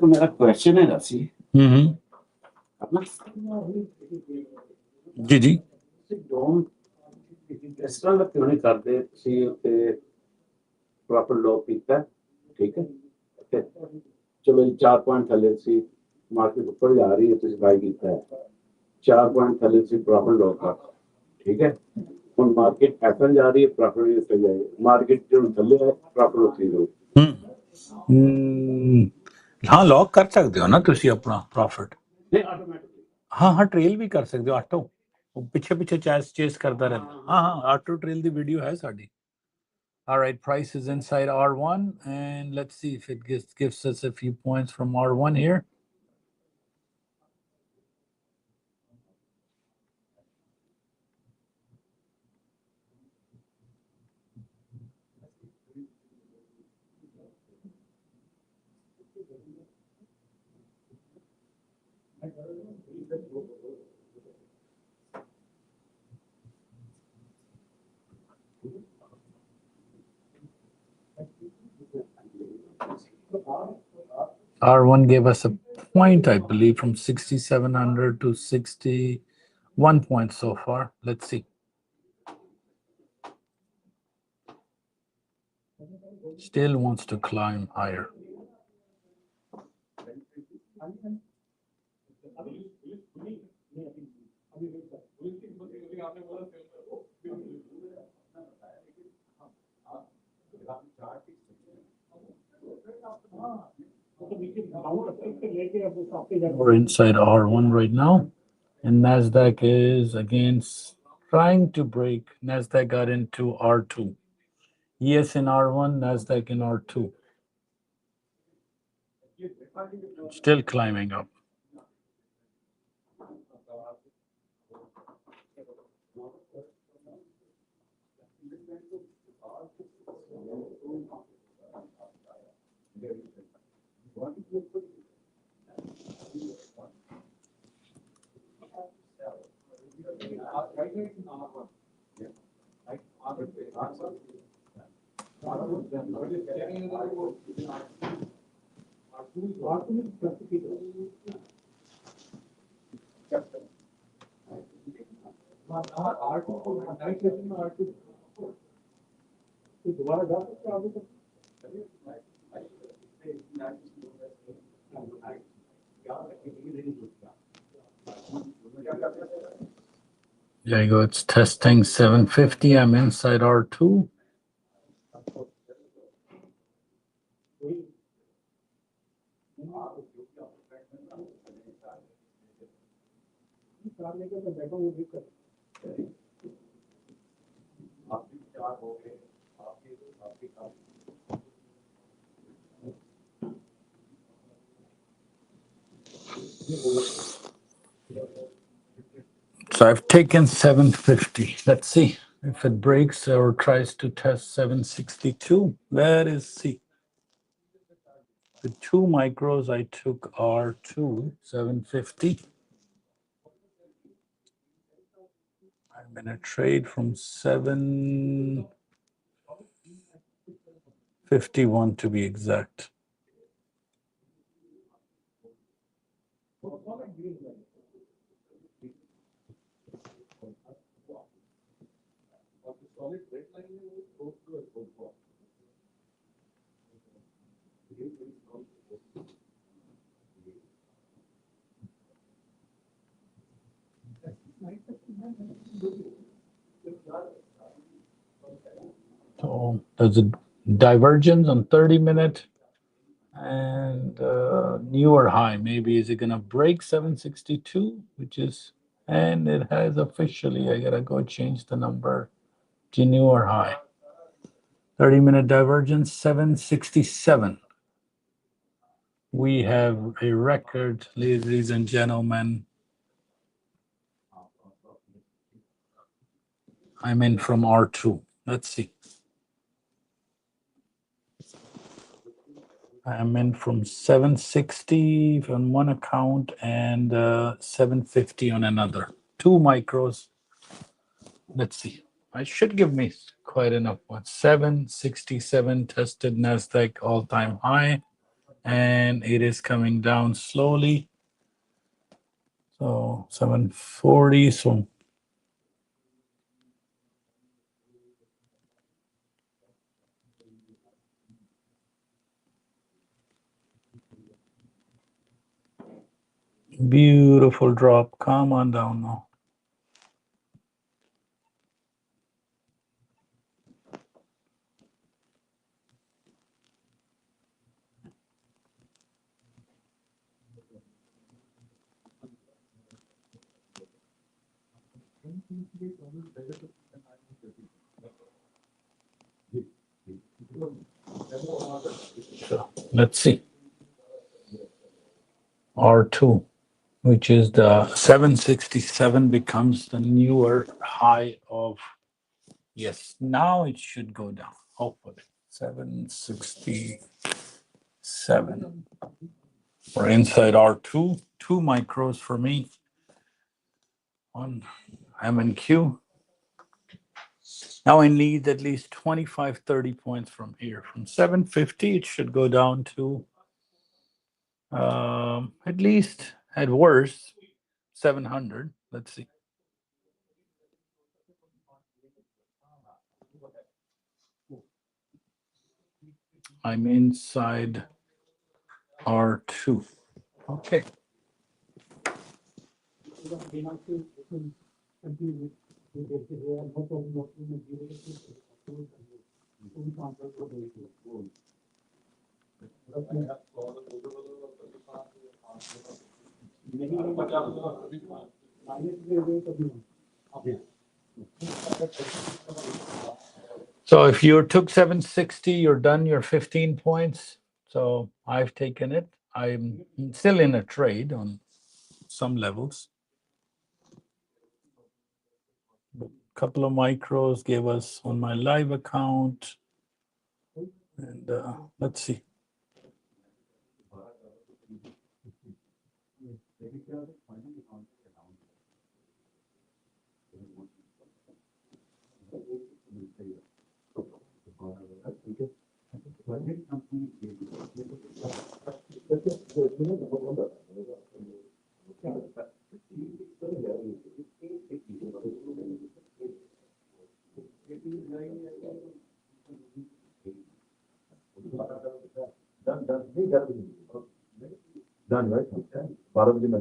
तो मेरा क्वेश्चन है राशि अपना जी जी डोंट इस तरह क्यों नहीं करते सी ਉੱਤੇ ਪ੍ਰੋਪਰ ਲੋਕ ਕੀਤਾ ਠੀਕ ਹੈ ਤੇ ਚਲੋ 4 ਪੁਆਇੰਟ ਥੱਲੇ ਸੀ ਮਾਰਕੀਟ ਉੱਪਰ ਜਾ ਰਹੀ ਹੈ ਤੁਸੀਂ ਬਾਈ ਕੀਤਾ ਹੈ 4 ਪੁਆਇੰਟ ਥੱਲੇ ਸੀ ਪ੍ਰੋਪਰ ਲੋਕ ਠੀਕ ਹੈ ਹੁਣ ਮਾਰਕੀਟ ਐਫਐਲ ਜਾ ਰਹੀ ਹੈ ਪ੍ਰੋਪਰ ਵੀ ਉੱਤੇ ਜਾਏ ਮਾਰਕੀਟ ਜੋ ਥੱਲੇ ਹੈ ਪ੍ਰੋਪਰ ਉੱਤੇ ਜਾਓ हाँ लॉक कर सकते हो ना ਤੁਸੀਂ ਆਪਣਾ प्रॉफिट ਨਹੀਂ ਆਟੋਮੈਟਿਕਲੀ हाँ हाँ ट्रेल भी कर सकते हो ऑटो ਪਿੱਛੇ ਪਿੱਛੇ ਚੇਸ ਕਰਦਾ ਰਹਿੰਦਾ हाँ हाँ ऑटो ट्रेल ਦੀ ਵੀਡੀਓ ਹੈ ਸਾਡੀ all right price is inside R1 and let's see if it gives us a few points from R1 here R1 gave us a point, I believe, from 6,700 to 61 points so far. Let's see. Still wants to climb higher. We're inside R1 right now, and NASDAQ is against trying to break. NASDAQ got into R2. ES in R1, NASDAQ in R2. Still climbing up. There you go. It's testing 750. I'm inside R2. So I've taken 750. Let's see if it breaks or tries to test 762. Let us see. The 2 micros I took R2, 750. I'm in a trade from 751 to be exact. So there's a divergence on 30-minute and newer high. Maybe is it gonna break 762, which is, and it has officially, I gotta go change the number to newer high. 30-minute divergence, 767. We have a record, ladies and gentlemen. I'm in from R2. Let's see. I'm in from 760 on one account and 750 on another. 2 micros. Let's see. I should give me quite enough. What, 767 tested NASDAQ all-time high, and it is coming down slowly. So 740. So beautiful drop. Come on down now. So let's see. R2, which is the 767, becomes the newer high of, yes, now it should go down, hopefully. 767. We're inside R2. 2 micros for me on M&Q. Now I need at least 25, 30 points from here. From 750, it should go down to at least, at worst, 700. Let's see. I'm inside R2. Okay. So if you took 760, you're done, you're 15 points. So I've taken it. I'm still in a trade on some levels. A couple of micros gave us on my live account. And let's see. Done, right? 12 बजे मैं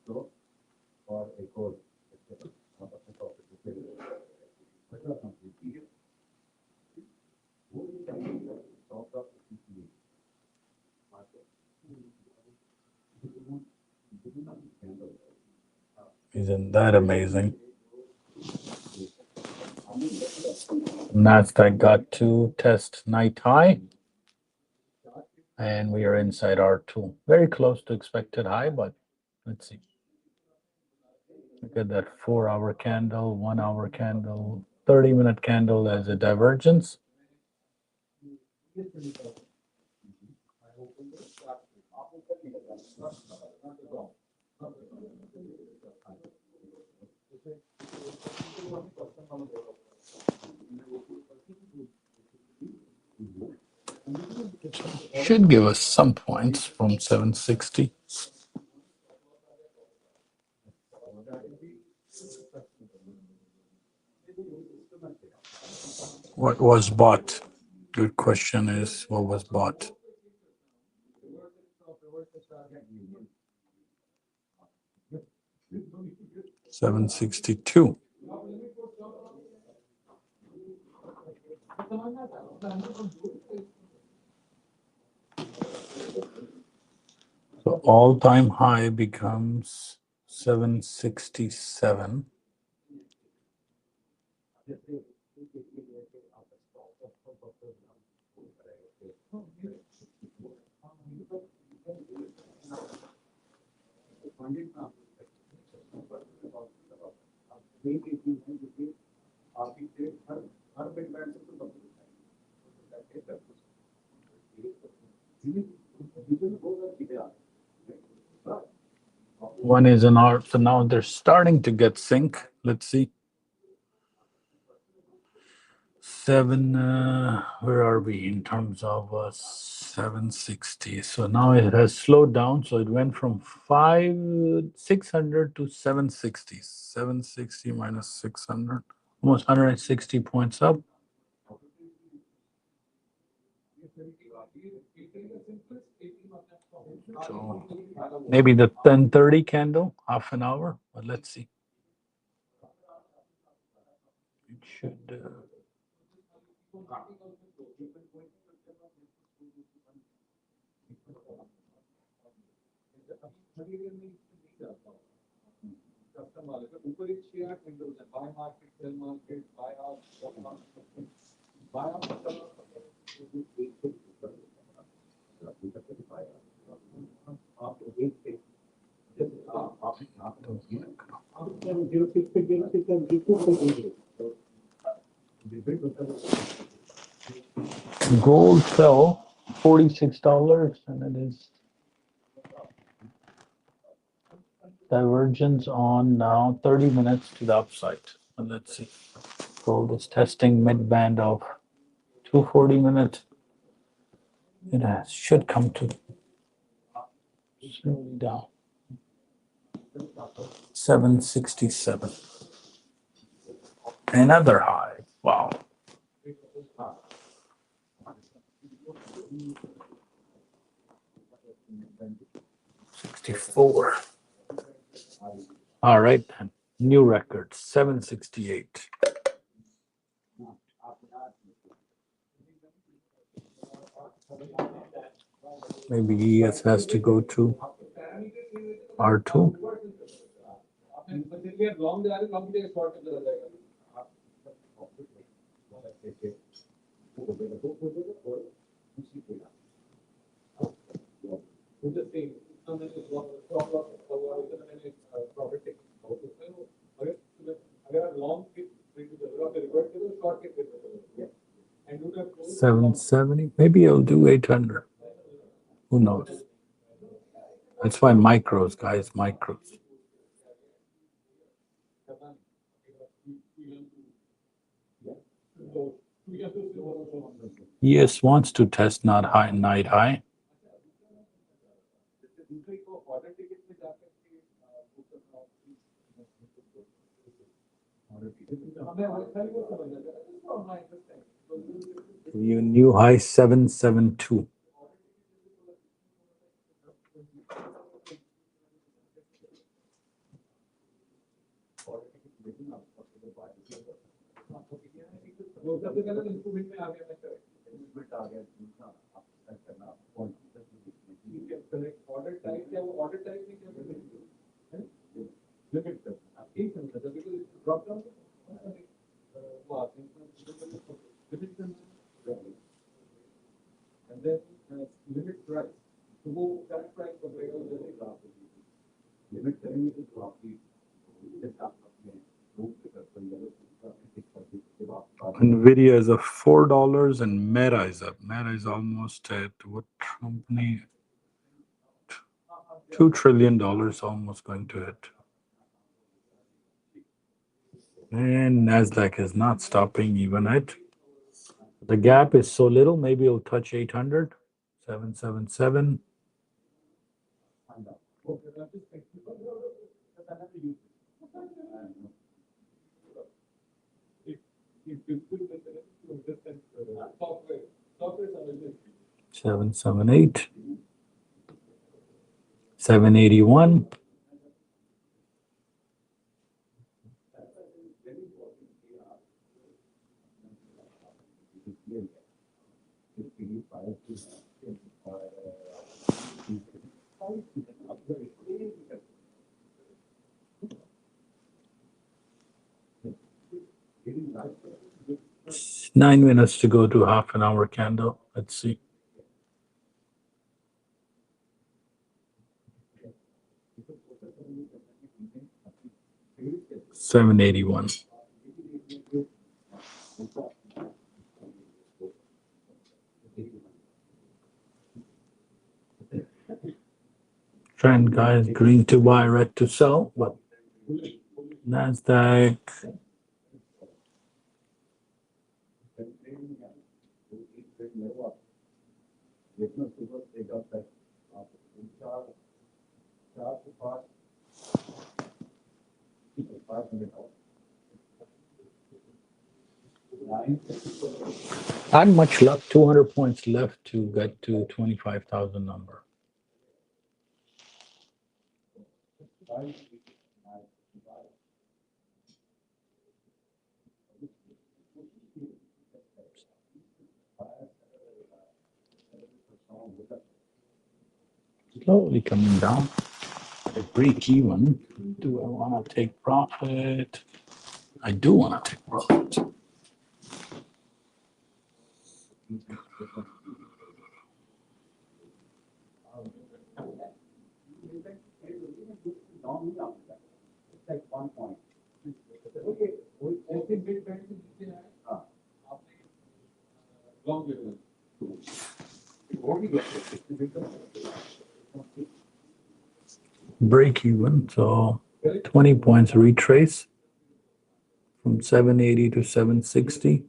तो और एक और Isn't that amazing? NASDAQ got to test night high. And we are inside R2. Very close to expected high, but let's see. Look at that 4-hour candle, 1-hour candle, 30-minute candle as a divergence. Should give us some points from 760. What was bought? Good question is, what was bought? $762. So all-time high becomes 767. One is an R, so now they're starting to get sync. Let's see. Where are we in terms of 760? So now it has slowed down. So it went from 600 to 760. 760 minus 600, almost 160 points up. So maybe the 10:30 candle, half an hour, but let's see. It should. ऊपर एक 6-8 windows है, buy market, sell market, buy out, stop market, buy out Gold fell $46, and it is divergence on now 30 minutes to the upside. And let's see. Gold is testing mid band of 240 minutes. It should come to slowly down. 767. Another high. Wow. 64. All right. New record, 768. Maybe ES has to go to R2. And 770. Maybe I'll do 800. Who knows? That's why micros, guys, micros. ES wants to test not high, night high. Your new high 772. Nvidia is at $4 and Meta is up. Meta is almost at what company? $2 trillion almost going to hit. And NASDAQ is not stopping even at. The gap is so little, maybe it'll touch 800. 777. Seven, 778. 781. It's 9 minutes to go to half an hour candle. Let's see. $781. Trend, guys, green to buy, red to sell, but NASDAQ. Not much luck, 200 points left to get to 25,000 number. Slowly coming down. At break even. Do I want to take profit? I do want to take profit. Break even, so 20 points retrace from 780 to 760.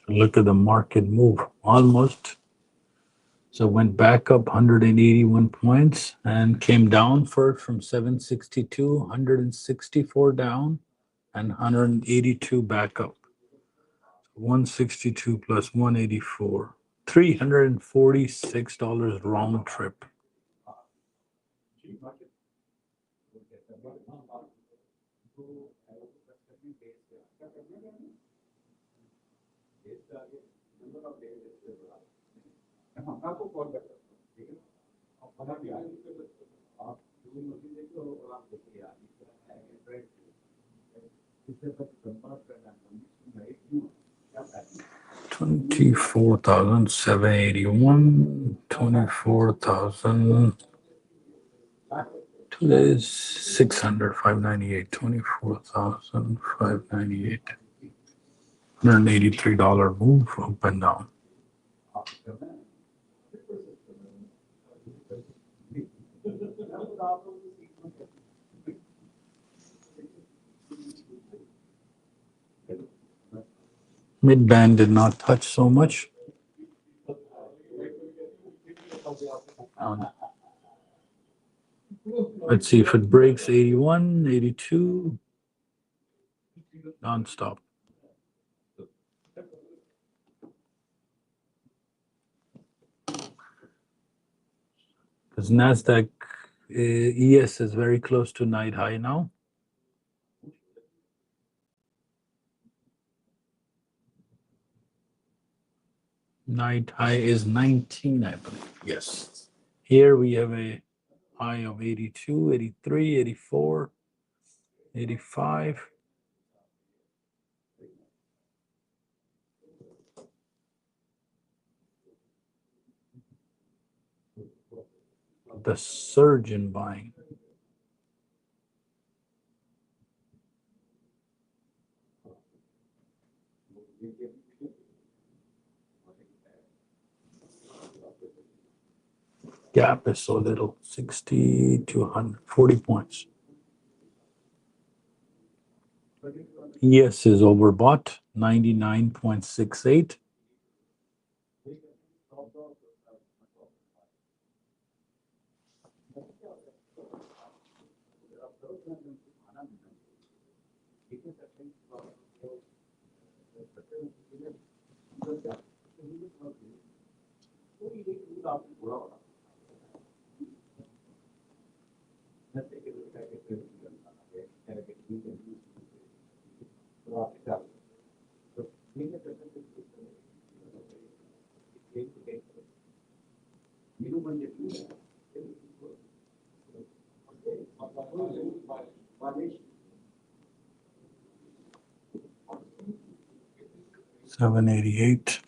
Look at the market move, almost. So went back up 181 points and came down first from 762, 164 down, and 182 back up. 162 plus 184, $346 round trip. $24,781, 24,000. Today's 600, 598, 24,598. $183 move up and down. Mid-band did not touch so much. Let's see if it breaks 81, 82, non-stop. Because NASDAQ ES is very close to night high now. Night high is 19, I believe. Yes. Here we have a high of 82, 83, 84, 85. The surge in buying. Gap is so little, 60 to 140 points. ES is overbought, 99.68. $788.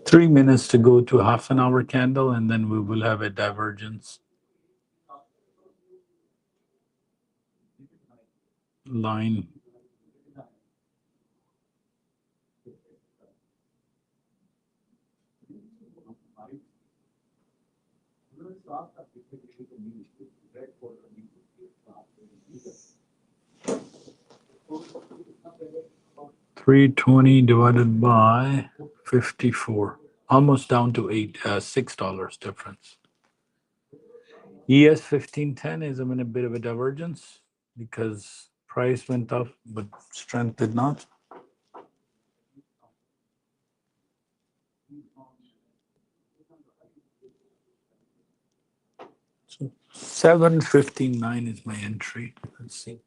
Three minutes to go to half an hour candle, and then we will have a divergence line. $3.20 divided by 54, almost down to $6 difference. ES 1510 is in a bit of a divergence because price went up, but strength did not. So 759 is my entry. Let's see.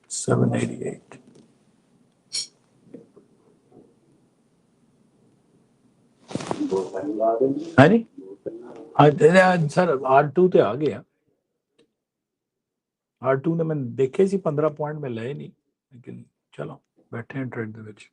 $788. है नी? Sir R2 ਤੇ ਆ ਗਿਆ R2 ਨੇ ਮੈਂ ਦੇਖੇ ਸੀ 15 point ਮੈਂ ਲਏ ਨਹੀਂ ਲੇਕਿਨ ਚਲੋ ਬੈਠੇ ਹਾਂ ਟ੍ਰੇਡ ਦੇ ਵਿੱਚ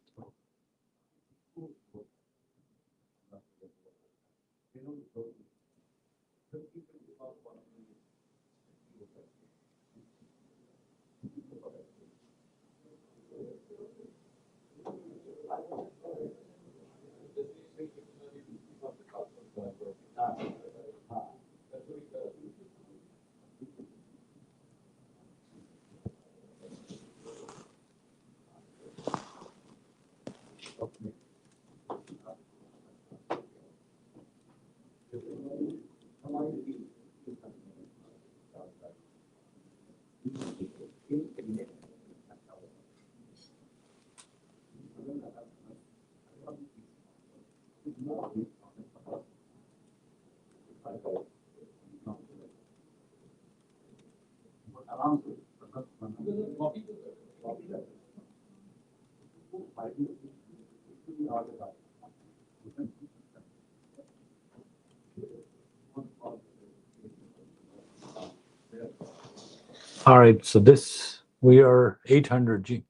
All right, so this, we are 800 G.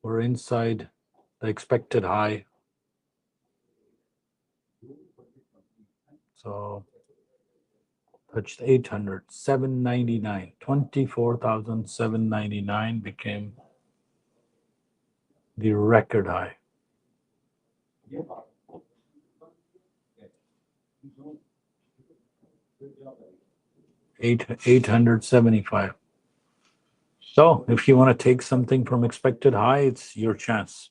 We're inside the expected high. So touched 800, 799, 24,799 became the record high. $875. So if you want to take something from expected high, it's your chance.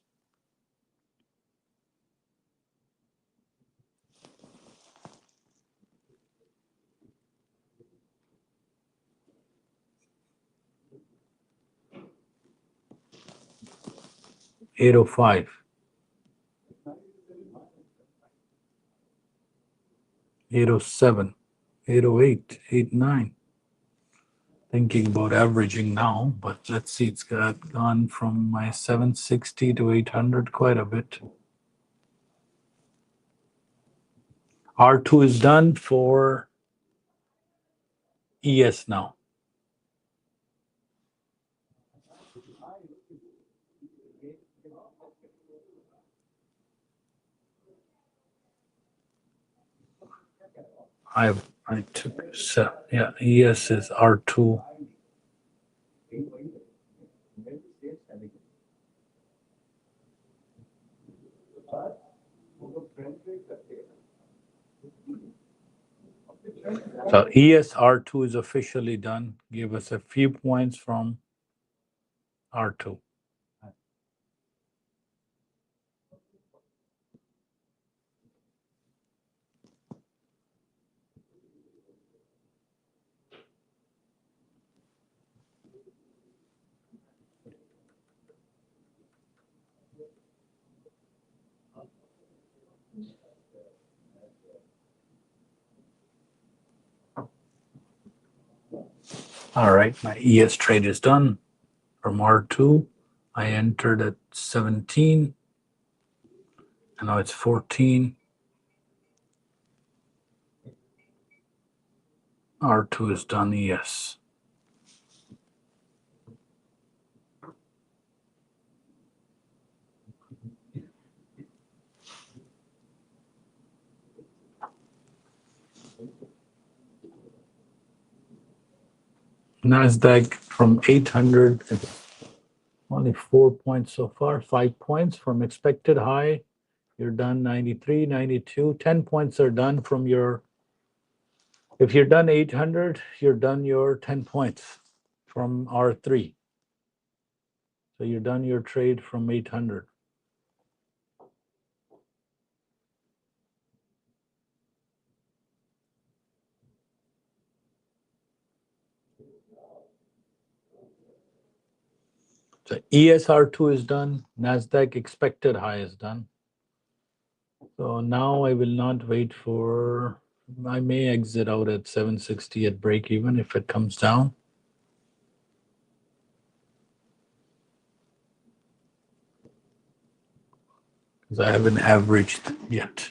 $805. $807. $808. $809. Thinking about averaging now, but let's see, it's gone from my 760 to 800 quite a bit. R2 is done for ES now. I took, yeah, ES is R2. So ES R2 is officially done. Give us a few points from R2. All right, my ES trade is done. From R2, I entered at 17, and now it's 14. R2 is done, ES. NASDAQ from 800, it's only 4 points so far, 5 points from expected high. You're done 93, 92. 10 points are done from your, if you're done 800, you're done your 10 points from R3. So you're done your trade from 800. So ESR2 is done. NASDAQ expected high is done. So now I will not wait for, I may exit out at 760 at break even if it comes down. Because I haven't averaged yet.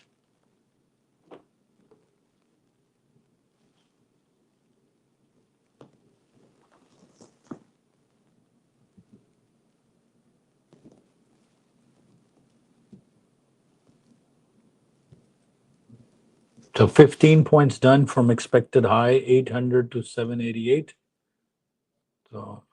So 15 points done from expected high, 800 to 788. So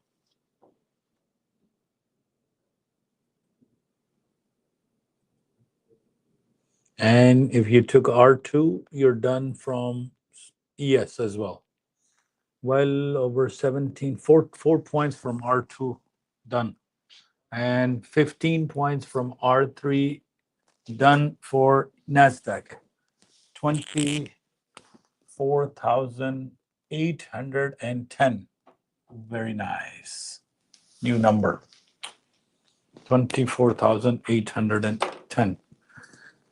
and if you took R2, you're done from ES as well. Well over 17, 4 points from R2 done. And 15 points from R3 done for NASDAQ. 24,810. Very nice. New number. 24,810.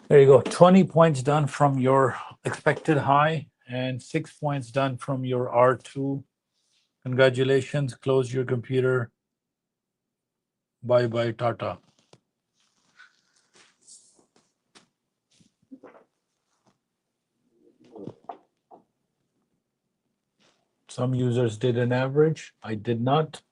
There you go. 20 points done from your expected high and 6 points done from your R2. Congratulations. Close your computer. Bye bye, Tata. Some users did an average. I did not.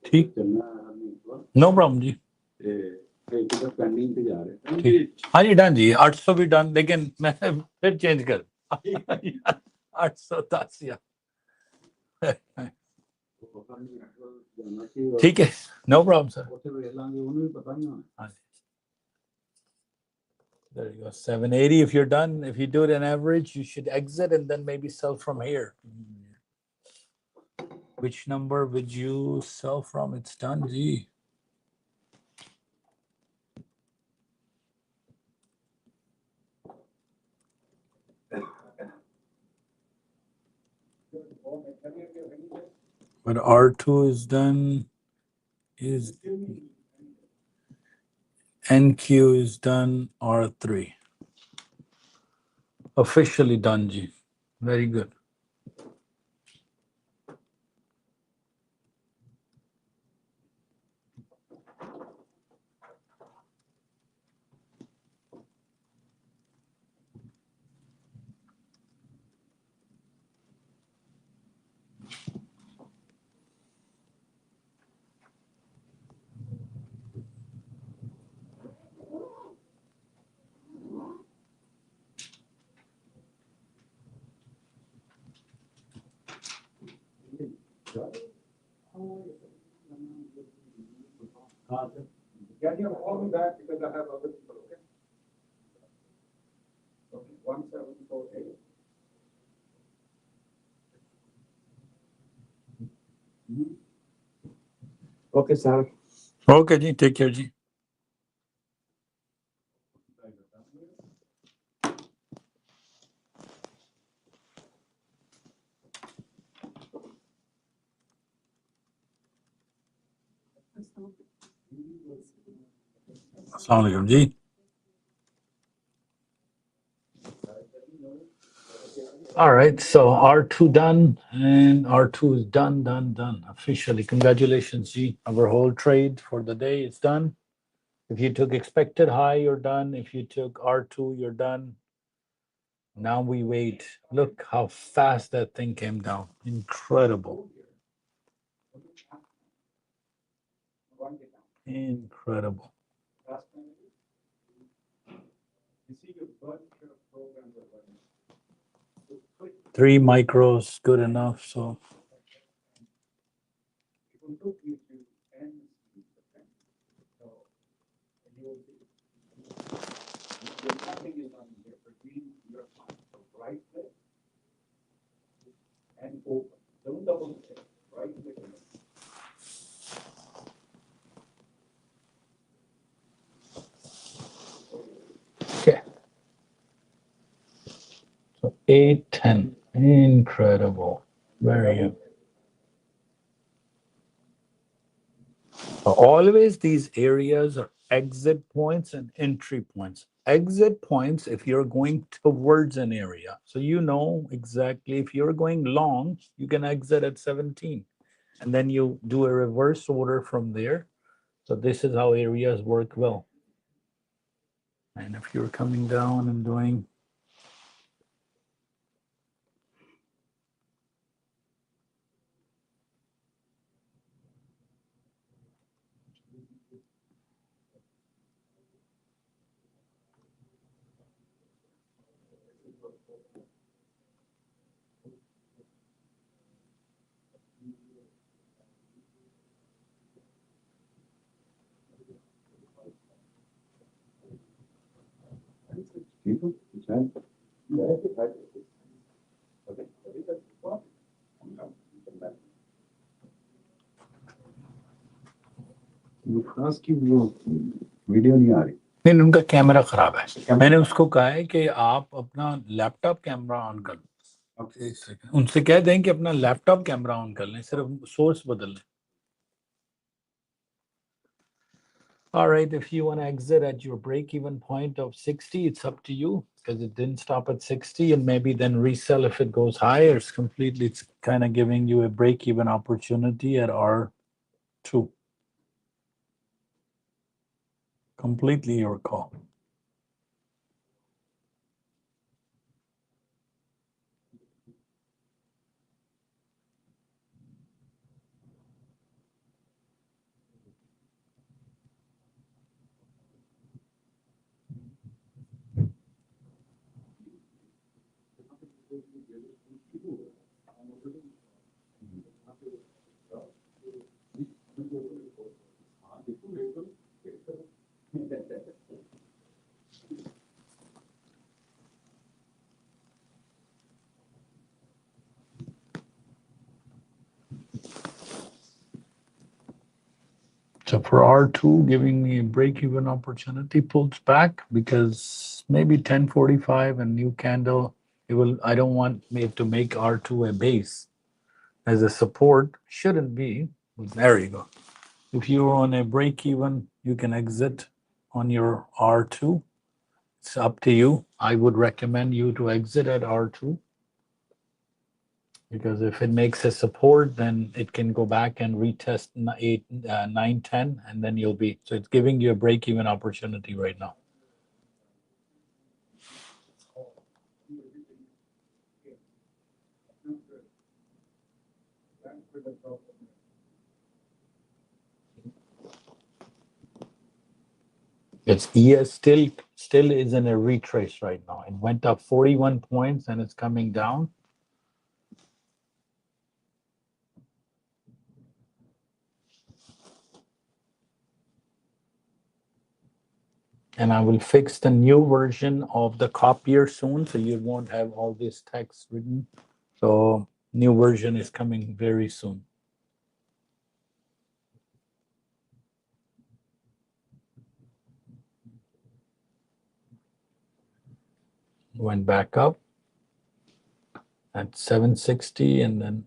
ठीक no problem जी pending पे जा रहे हैं ठीक हाँ जी done जी 800 भी done लेकिन मैं फिर चेंज कर 810 ठीक है no problem sir There you go. 780. If you're done, if you do it an average, you should exit and then maybe sell from here. Which number would you sell from? It's done, G. But R2 is done. Is NQ is done. R3 officially done, G. Very good. Can you call me back because I have other people, okay? Okay, 1748. Okay sir Okay, G. Take care, G. Assalamu alaikum, G. All right, so R2 done and R2 is done officially. Congratulations, G. Our whole trade for the day is done. If you took expected high, you're done. If you took R2, you're done. Now we wait. Look how fast that thing came down. Incredible. Incredible. Last time, you see your bunch of programs are running. So click 3 micros, good enough. So it will took you to end speed, okay? So you will see there's nothing is on here between your right click and open. Don't double click, right click. okay. So 8, 10. Incredible. Very good. Always these areas are exit points and entry points. Exit points if you're going towards an area. So you know exactly if you're going long, you can exit at 17. And then you do a reverse order from there. So this is how areas work well. And if you're coming down and doing People, खास की वो video नहीं आ रही नहीं उनका camera खराब है मैंने उसको कहा है कि आप अपना लैपटॉप कैमरा ऑन कर लें एक सेकंड उनसे कह दें कि अपना लैपटॉप कैमरा ऑन कर लें सिर्फ सोर्स बदल लें All right, if you want to exit at your break-even point of 60, it's up to you because it didn't stop at 60 and maybe then resell if it goes higher. It's kind of giving you a break-even opportunity at R2. Completely your call. So for R2, giving me a break-even opportunity, pulls back because maybe 1045 and new candle, it will. I don't want it to make R2 a base as a support. Shouldn't be. There you go. If you're on a break-even, you can exit on your R2. It's up to you. I would recommend you to exit at R2 because if it makes a support, then it can go back and retest 8, 9, 10, and then you'll be. So it's giving you a break-even opportunity right now. It's ES still is in a retrace right now. It went up 41 points and it's coming down. And I will fix the new version of the copier soon, so you won't have all this text written. So new version is coming very soon. Went back up at 760 and then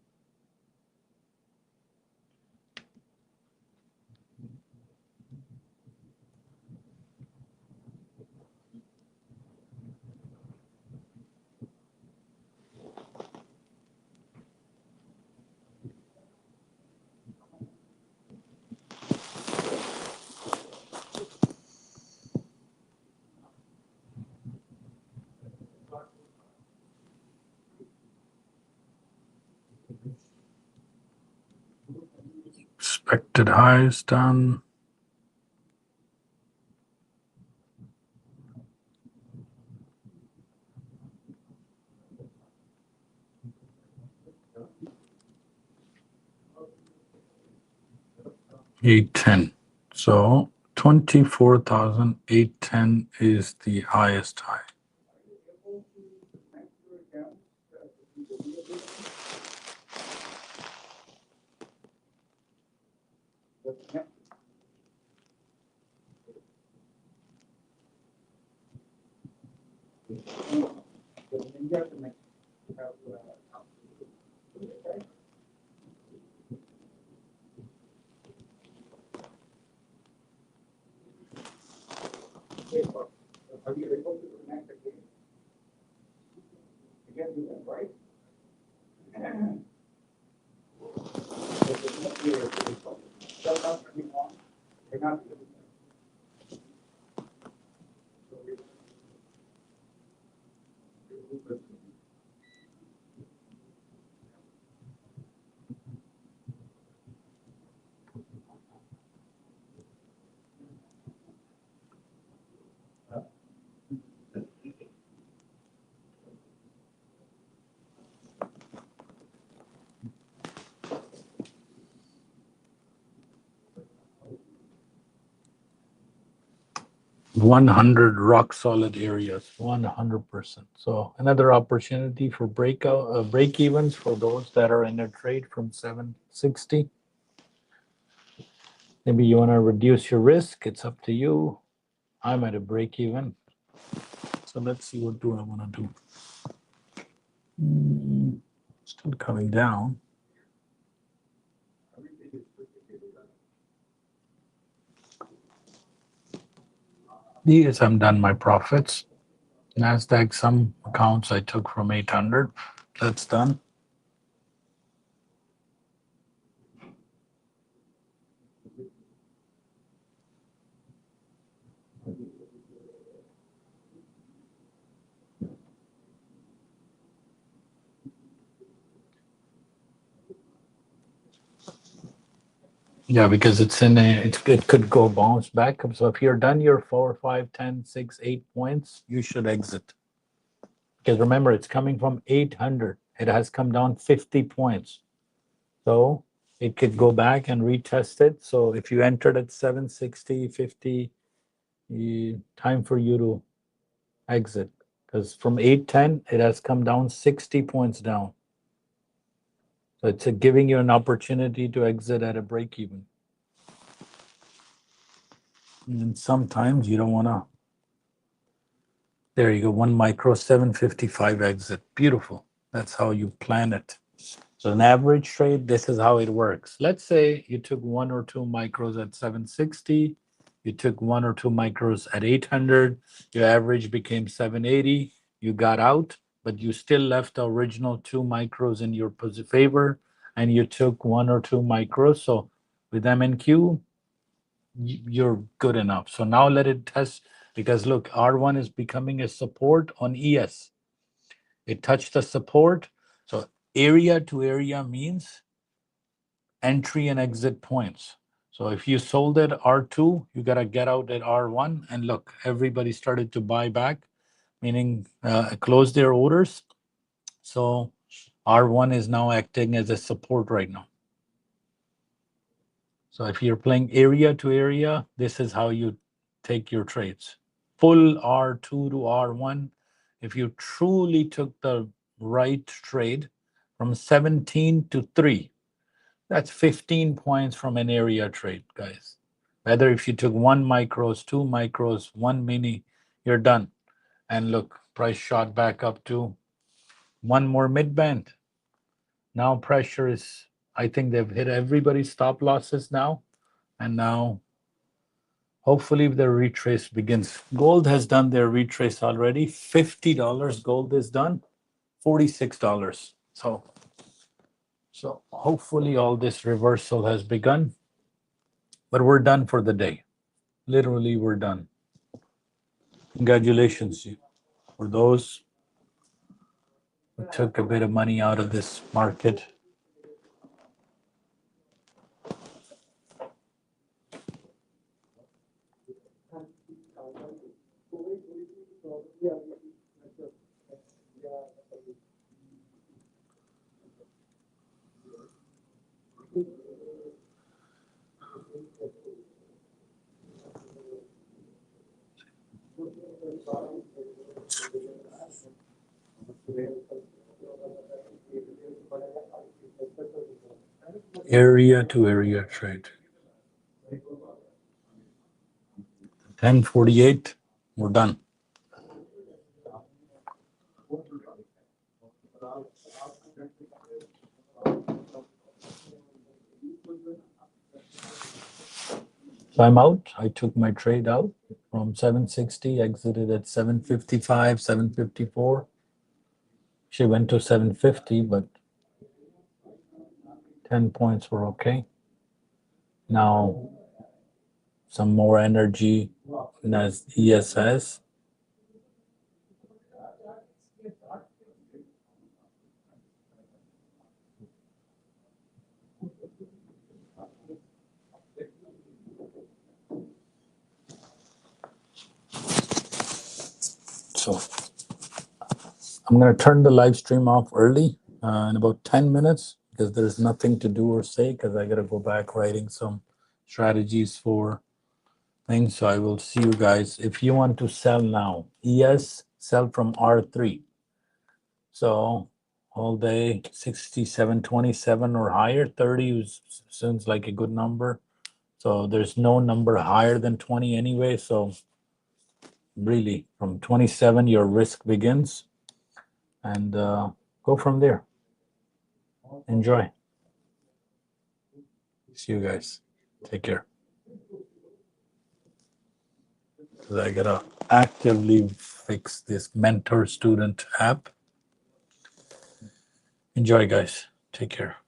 expected highs done. 810. So 24,810 is the highest high. Are you able to connect again? Again, do that, right? Still not turning on? You're not doing that. One 100 rock solid areas, 100%. So another opportunity for break evens for those that are in a trade from 760. Maybe you want to reduce your risk. It's up to you. I'm at a break even. So let's see, what do I want to do? Still coming down. Yes, I'm done my profits. NASDAQ, some accounts I took from 800. That's done. Yeah, because it's in a, it could go bounce back. So if you're done your 4, 5, 10, 6, 8 points, you should exit. Because remember, it's coming from 800. It has come down 50 points. So it could go back and retest it. So if you entered at 760, 50, time for you to exit. Because from 810, it has come down 60 points down. So it's giving you an opportunity to exit at a break even. And sometimes you don't want to. There you go, 1 micro, 755 exit. Beautiful. That's how you plan it. So an average trade, this is how it works. Let's say you took 1 or 2 micros at 760. You took 1 or 2 micros at 800. Your average became 780. You got out, but you still left the original 2 micros in your favor, and you took 1 or 2 micros. So with MNQ, you're good enough. So now let it test, because look, R1 is becoming a support on ES. It touched the support. So area to area means entry and exit points. So if you sold at R2, you got to get out at R1. And look, everybody started to buy back, meaning close their orders. So R1 is now acting as a support right now. So if you're playing area to area, this is how you take your trades. Full R2 to R1. If you truly took the right trade from 17 to 3, that's 15 points from an area trade, guys. Whether if you took 1 micros, 2 micros, 1 mini, you're done. And look, price shot back up to 1 more mid band. Now pressure is, I think they've hit everybody's stop losses now. And now hopefully the retrace begins. Gold has done their retrace already. $50 gold is done. $46. So hopefully all this reversal has begun. But we're done for the day. Literally, we're done. Congratulations for those who took a bit of money out of this market. area to area trade. 10:48, we're done. So I'm out. I took my trade out from 760, exited at 755, 754. She went to 750, but 10 points were okay. Now, some more energy as ESS. So I'm going to turn the live stream off early in about 10 minutes because there's nothing to do or say because I got to go back writing some strategies for things. So I will see you guys. If you want to sell now, ES, sell from R3. So all day 67.27 or higher. 30 seems like a good number. So there's no number higher than 20 anyway. So really from 27 your risk begins, and go from there. Enjoy. See you guys. Take care. I gotta actively fix this mentor student app. Enjoy, guys. Take care.